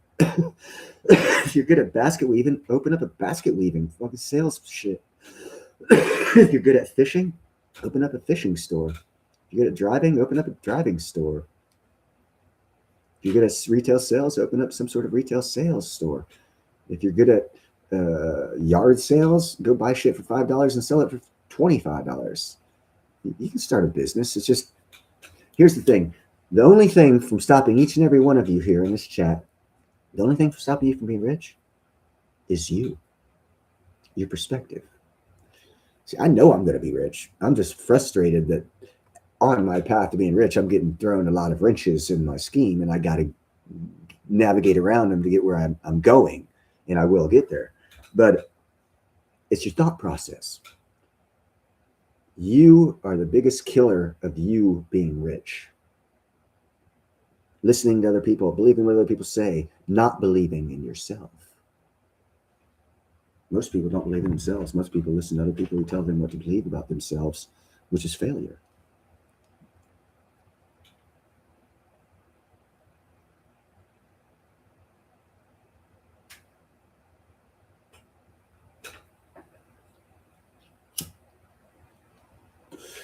If you're good at basket weaving, open up a basket weaving fucking sales shit. If you're good at fishing, open up a fishing store. If you're good at driving, open up a driving store. If you're good at retail sales, open up some sort of retail sales store. If you're good at yard sales, go buy shit for $5 and sell it for $25. You can start a business. It's just, here's the thing. The only thing from stopping each and every one of you here in this chat, the only thing from stopping you from being rich is you, your perspective. See, I know I'm going to be rich. I'm just frustrated that on my path to being rich, I'm getting thrown a lot of wrenches in my scheme, and I got to navigate around them to get where I'm going, and I will get there. But it's your thought process. You are the biggest killer of you being rich. Listening to other people, believing what other people say, not believing in yourself. Most people don't believe in themselves. Most people listen to other people who tell them what to believe about themselves, which is failure.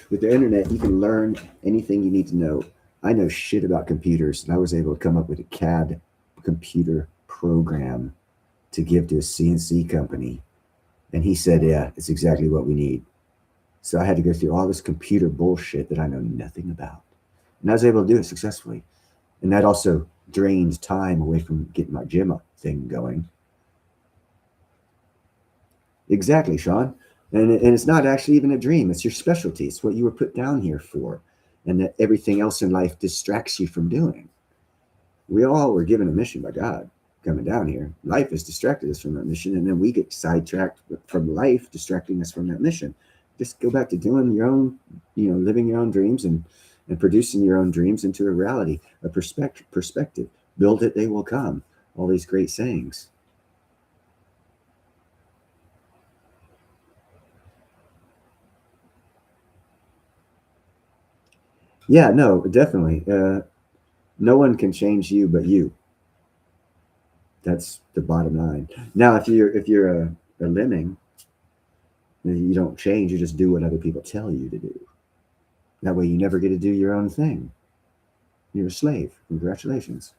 With the internet, you can learn anything you need to know. I know shit about computers, and I was able to come up with a CAD computer program to give to a CNC company. And he said, yeah, it's exactly what we need. So I had to go through all this computer bullshit that I know nothing about. And I was able to do it successfully. And that also drained time away from getting my gym thing going. Exactly, Sean. And it's not actually even a dream. It's your specialty. It's what you were put down here for. And that everything else in life distracts you from doing. We all were given a mission by God coming down here. Life has distracted us from that mission. And then we get sidetracked from life distracting us from that mission. Just go back to doing your own, living your own dreams and producing your own dreams into a reality, a perspective. Build it, they will come. All these great sayings. Yeah, no, definitely. No one can change you but you. That's the bottom line. Now, if you're a lemming, you don't change. You just do what other people tell you to do. That way, you never get to do your own thing. You're a slave. Congratulations.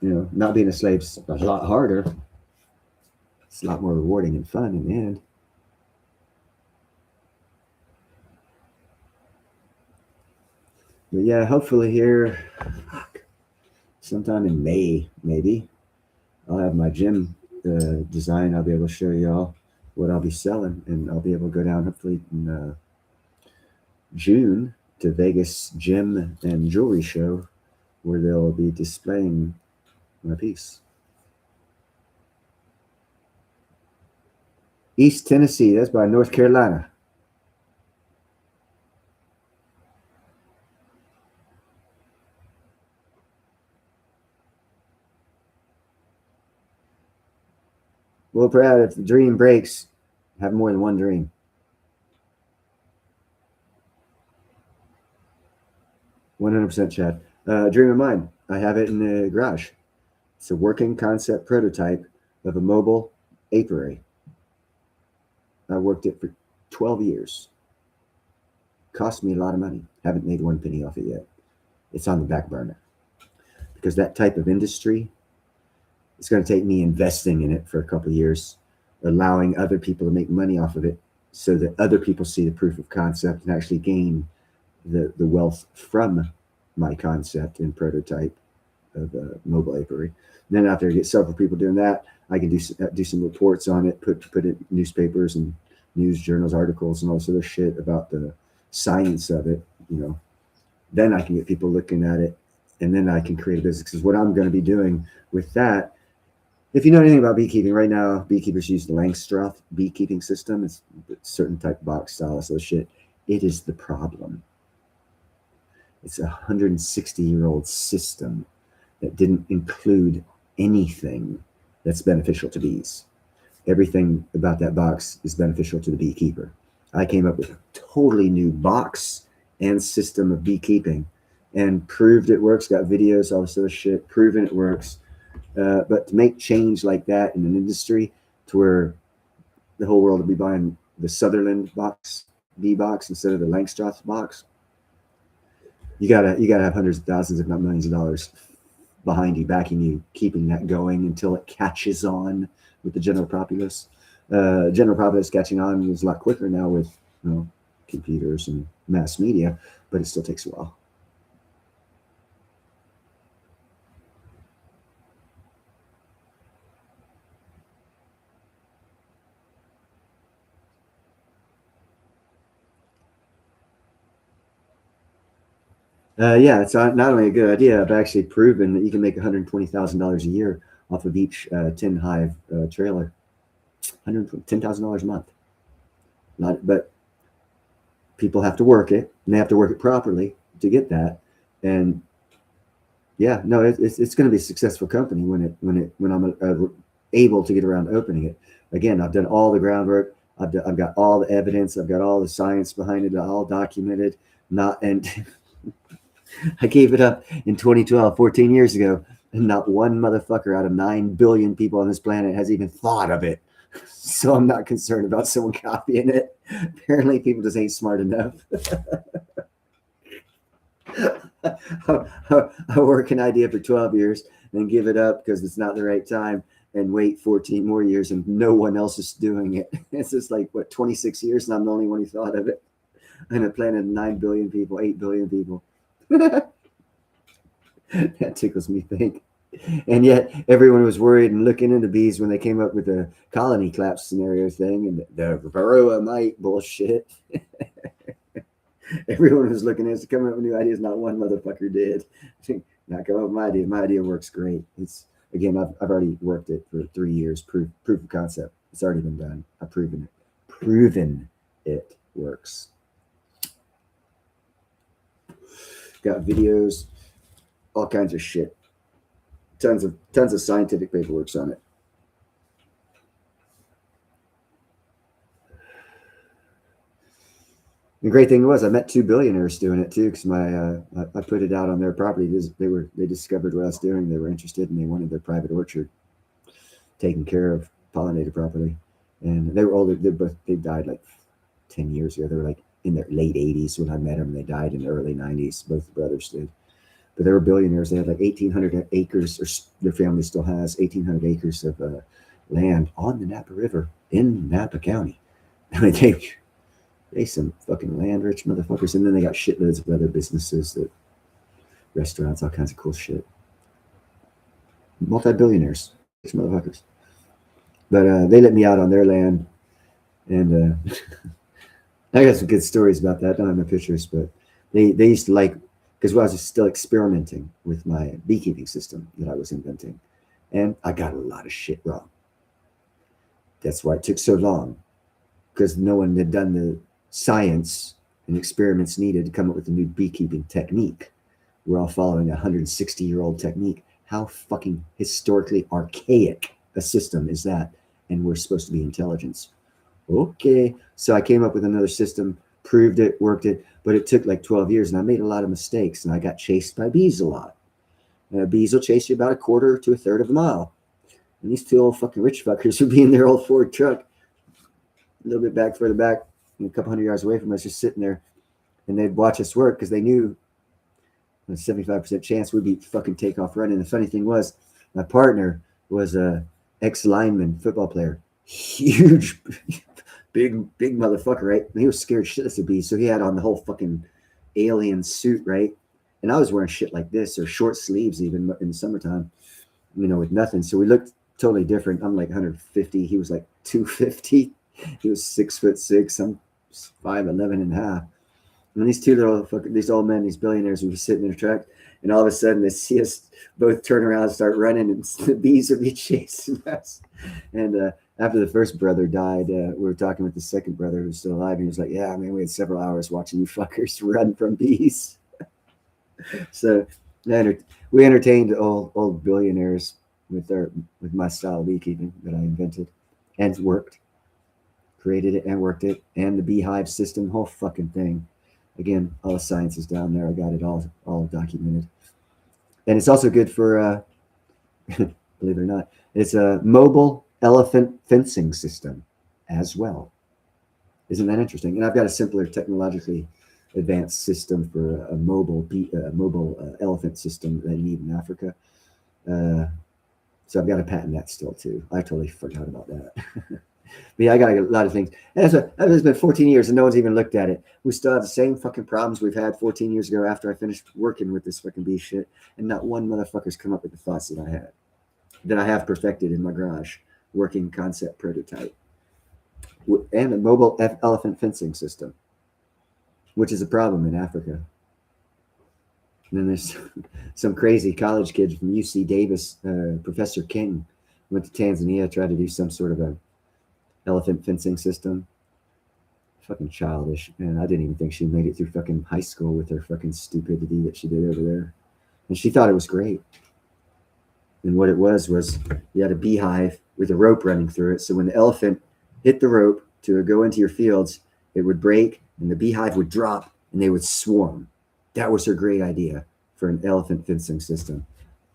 Not being a slave's a lot harder. It's a lot more rewarding and fun in the end. But yeah, hopefully here, sometime in May, maybe, I'll have my gym design. I'll be able to show y'all what I'll be selling, and I'll be able to go down hopefully in June to Vegas Gym and Jewelry Show, where they'll be displaying my piece. East Tennessee, that's by North Carolina. Well, Brad, if the dream breaks, have more than one dream. %, Chad. Dream of mine. I have it in the garage. It's a working concept prototype of a mobile apiary. I worked it for 12 years. Cost me a lot of money. Haven't made one penny off it yet. It's on the back burner. Because that type of industry, it's going to take me investing in it for a couple of years, allowing other people to make money off of it so that other people see the proof of concept and actually gain the wealth from my concept and prototype of a mobile apiary. And then after I get several people doing that, I can do some reports on it, put it in newspapers and news journals, articles, and all this other shit about the science of it. Then I can get people looking at it, and then I can create a business. Because what I'm going to be doing with that, if you know anything about beekeeping, right now beekeepers use the Langstroth beekeeping system. It's a certain type of box style, so shit. It is the problem. It's a 160-year-old system that didn't include anything that's beneficial to bees. Everything about that box is beneficial to the beekeeper. I came up with a totally new box and system of beekeeping and proved it works. Got videos, all this other shit, proven it works. But to make change like that in an industry to where the whole world will be buying the Sutherland box, bee box, instead of the Langstroth box, you gotta have hundreds of thousands, if not millions of dollars behind you, backing you, keeping that going until it catches on with the general populace. General populace catching on is a lot quicker now with computers and mass media, but it still takes a while. Yeah, it's not only a good idea, I've actually proven that you can make $120,000 a year off of each 10 hive trailer. $10,000 a month. But people have to work it, and they have to work it properly to get that. And yeah, no, it's going to be a successful company when I'm able to get around to opening it. Again, I've done all the groundwork. I've got all the evidence. I've got all the science behind it, all documented. And I gave it up in 2012, 14 years ago, and not one motherfucker out of 9 billion people on this planet has even thought of it. So I'm not concerned about someone copying it. Apparently, people just ain't smart enough. I work an idea for 12 years and give it up because it's not the right time and wait 14 more years and no one else is doing it. It's just like, 26 years and I'm the only one who thought of it. And a planet of 9 billion people, 8 billion people. That tickles me think. And yet everyone was worried and looking into bees when they came up with the colony collapse scenario thing and the varroa mite bullshit. Everyone was looking at us to come up with new ideas. Not one motherfucker did. Not come up with my idea. My idea works great. It's again, I've already worked it for 3 years. Proof of concept. It's already been done. I've proven it. Proven it works. Got videos, all kinds of shit. Tons of scientific paperwork on it. The great thing was I met 2 billionaires doing it too, because I put it out on their property. They discovered what I was doing. They were interested and they wanted their private orchard taken care of, pollinated properly. And they were older. They died like 10 years ago. They were like in their late 80s when I met them. They died in the early 90s. Both the brothers did. But they were billionaires. They had like 1,800 acres, or their family still has 1,800 acres of land on the Napa River in Napa County. I mean, they some fucking land rich motherfuckers. And then they got shitloads of other businesses, restaurants, all kinds of cool shit. Multi-billionaires, these motherfuckers. But they let me out on their land. And I got some good stories about that. I don't have no pictures, but they used to like, because I was still experimenting with my beekeeping system that I was inventing. And I got a lot of shit wrong. That's why it took so long, because no one had done the science and experiments needed to come up with a new beekeeping technique. We're all following a 160-year-old technique. How fucking historically archaic a system is that? And we're supposed to be intelligence. Okay. So I came up with another system, proved it, worked it, but it took like 12 years and I made a lot of mistakes and I got chased by bees a lot. Bees will chase you about a quarter to a third of a mile. And these 2 old fucking rich fuckers would be in their old Ford truck, a little bit further back, a couple hundred yards away from us, just sitting there. And they'd watch us work because they knew a 75% chance we'd be fucking take off running. The funny thing was, my partner was a ex-lineman football player. Huge, big motherfucker, right? And he was scared shitless of bees. So he had on the whole fucking alien suit, right? And I was wearing shit like this, or short sleeves even in the summertime, with nothing. So we looked totally different. I'm like 150. He was like 250. He was 6'6". I'm 5'11" and a half. And these these old men, these billionaires would be sitting in a truck, and all of a sudden they see us both turn around and start running, and the bees would be chasing us. And after the first brother died, we were talking with the second brother who's still alive, and he was like, "Yeah, man, we had several hours watching you fuckers run from bees." So we entertained old billionaires with my style of beekeeping that I invented and worked, created it and worked it, and the beehive system, the whole fucking thing. Again, all the science is down there. I got it all documented, and it's also good for believe it or not, it's a mobile elephant fencing system as well. Isn't that interesting? And I've got a simpler technologically advanced system for a mobile elephant system that you need in Africa. Uh, so I've got to patent that still too. I totally forgot about that. But yeah, I got a lot of things. And it's been 14 years and no one's even looked at it. We still have the same fucking problems we've had 14 years ago after I finished working with this fucking bee shit. And not one motherfucker's come up with the thoughts that I have perfected in my garage, working concept prototype, and a mobile elephant fencing system, which is a problem in Africa. And then there's some crazy college kid from UC Davis, Professor King, went to Tanzania, tried to do some sort of a elephant fencing system. Fucking childish, man. I didn't even think she made it through fucking high school with her fucking stupidity that she did over there. And she thought it was great. And what it was you had a beehive with a rope running through it. So when the elephant hit the rope to go into your fields, it would break and the beehive would drop and they would swarm. That was her great idea for an elephant fencing system.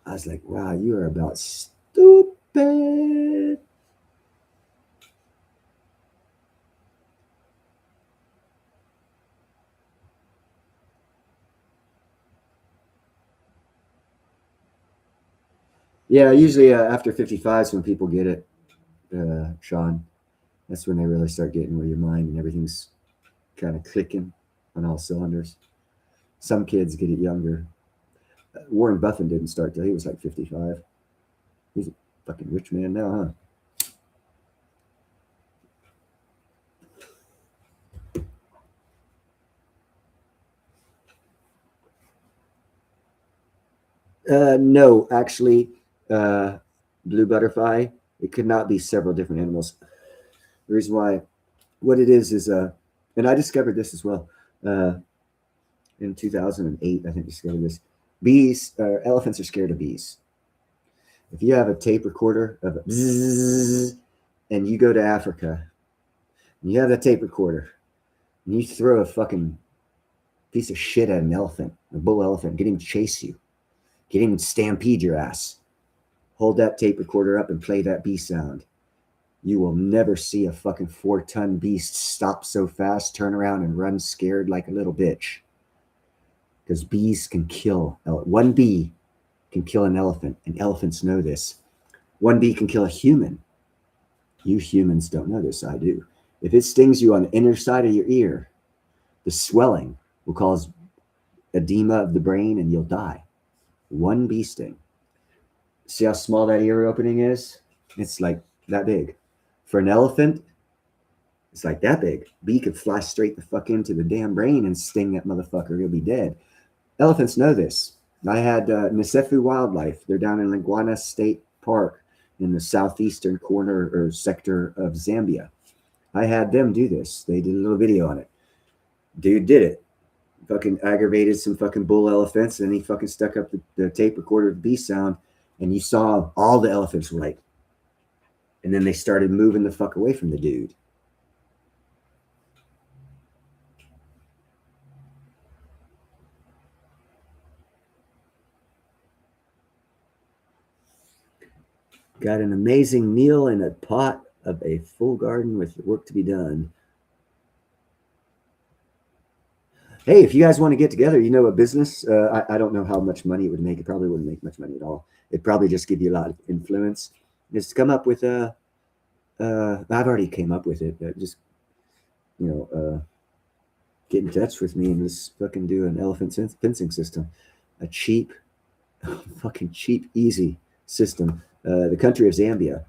I was like, wow, you are about stupid. Yeah, usually after 55 is when people get it, Sean. That's when they really start getting where your mind and everything's kind of clicking on all cylinders. Some kids get it younger. Warren Buffett didn't start till he was like 55. He's a fucking rich man now, huh? No, actually, blue butterfly, it could not be several different animals. The reason why, what it is, and I discovered this as well in 2008, I think I discovered this. Elephants are scared of bees. If you have a tape recorder of a bzzz, and you go to Africa, and you have that tape recorder, and you throw a fucking piece of shit at an elephant, a bull elephant, get him to chase you, get him to stampede your ass, hold that tape recorder up and play that bee sound. You will never see a fucking 4-ton beast stop so fast, turn around and run scared like a little bitch. Because bees can kill. One bee can kill an elephant, and elephants know this. One bee can kill a human. You humans don't know this, I do. If it stings you on the inner side of your ear, the swelling will cause edema of the brain and you'll die. One bee sting. See how small that ear opening is? It's like that big. For an elephant, it's like that big. Bee could fly straight the fuck into the damn brain and sting that motherfucker. He'll be dead. Elephants know this. I had Nisefu Wildlife. They're down in Lingwana State Park in the southeastern corner or sector of Zambia. I had them do this. They did a little video on it. Dude did it. Fucking aggravated some fucking bull elephants, and he fucking stuck up the tape recorder of the bee sound, and you saw all the elephants were like, and then they started moving the fuck away from the dude. Got an amazing meal in a pot of a full garden with work to be done. Hey, if you guys want to get together, you know, a business, I don't know how much money it would make. It probably wouldn't make much money at all. It'd probably just give you a lot of influence. Just come up with I've already came up with it. Just, you know, get in touch with me and let's fucking do an elephant fencing system. A cheap, fucking cheap, easy system. The country of Zambia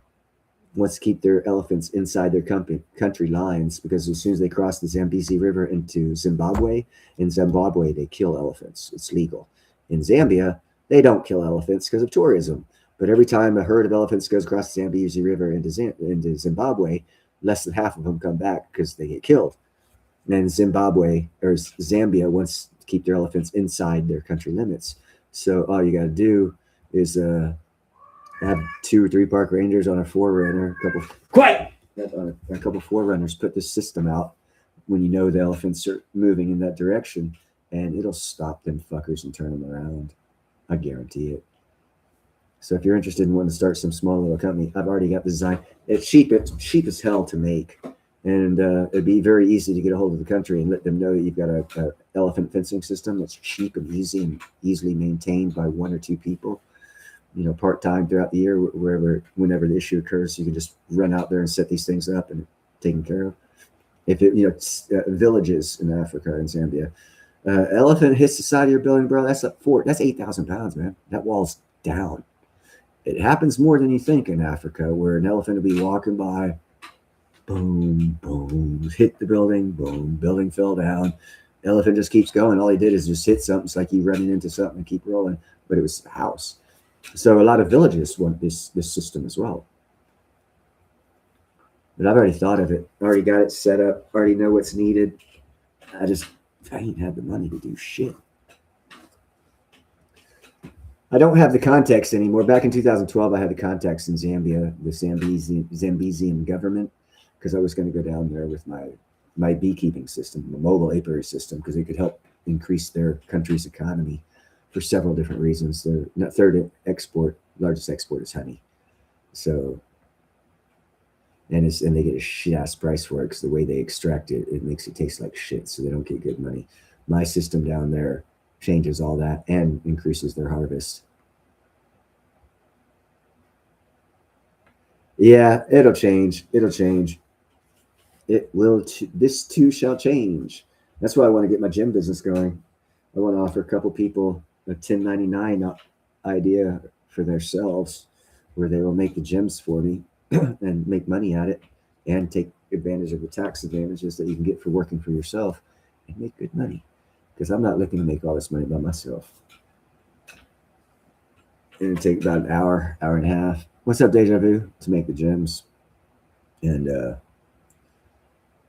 wants to keep their elephants inside their country lines because as soon as they cross the Zambezi River into Zimbabwe, in Zimbabwe, they kill elephants. It's legal. In Zambia, they don't kill elephants because of tourism. But every time a herd of elephants goes across the Zambezi River into Zimbabwe, less than half of them come back because they get killed. And then Zimbabwe or Zambia wants keep their elephants inside their country limits. So all you got to do is have 2 or 3 park rangers on a forerunner, a couple forerunners, put this system out when you know the elephants are moving in that direction, and it'll stop them fuckers and turn them around. I guarantee it. So if you're interested in wanting to start some small little company, I've already got the design. It's cheap as hell to make, and it'd be very easy to get a hold of the country and let them know that you've got a elephant fencing system that's cheap and easy and easily maintained by 1 or 2 people. Part-time throughout the year, whenever the issue occurs, you can just run out there and set these things up and taken care of. If villages in Africa and Zambia, elephant hits the side of your building, bro. That's that's 8,000 pounds, man. That wall's down. It happens more than you think in Africa, where an elephant will be walking by, boom, boom, hit the building, boom, building fell down. Elephant just keeps going. All he did is just hit something. It's like he running into something and keep rolling, but it was a house. So a lot of villages want this system as well. But I've already thought of it, already got it set up, already know what's needed. I ain't had the money to do shit. I don't have the contacts anymore. Back in 2012, I had the contacts in Zambia, the Zambian government, because I was going to go down there with my beekeeping system, the mobile apiary system, because it could help increase their country's economy for several different reasons. Their third largest export is honey. So, and they get a shit ass price for it because the way they extract it, it makes it taste like shit. So they don't get good money. My system down there changes all that and increases their harvest. Yeah, it'll change. It'll change. It will. This too shall change. That's why I want to get my gym business going. I want to offer a couple people a 1099 idea for themselves, where they will make the gyms for me and make money at it, and take advantage of the tax advantages that you can get for working for yourself and make good money. Because I'm not looking to make all this money by myself. It'll take about an hour, hour and a half. What's up, Deja Vu? To make the gyms. And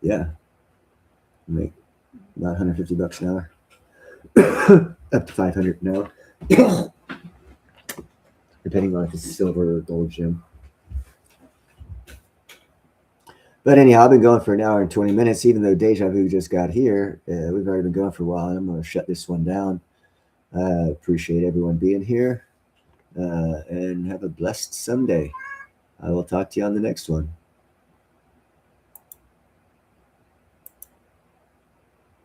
yeah, make about $150 an hour. Up to 500 an hour. Depending on if it's a silver or gold gym. But anyhow, I've been going for an hour and 20 minutes, even though Deja Vu just got here. We've already been going for a while, and I'm going to shut this one down. Appreciate everyone being here, and have a blessed Sunday. I will talk to you on the next one.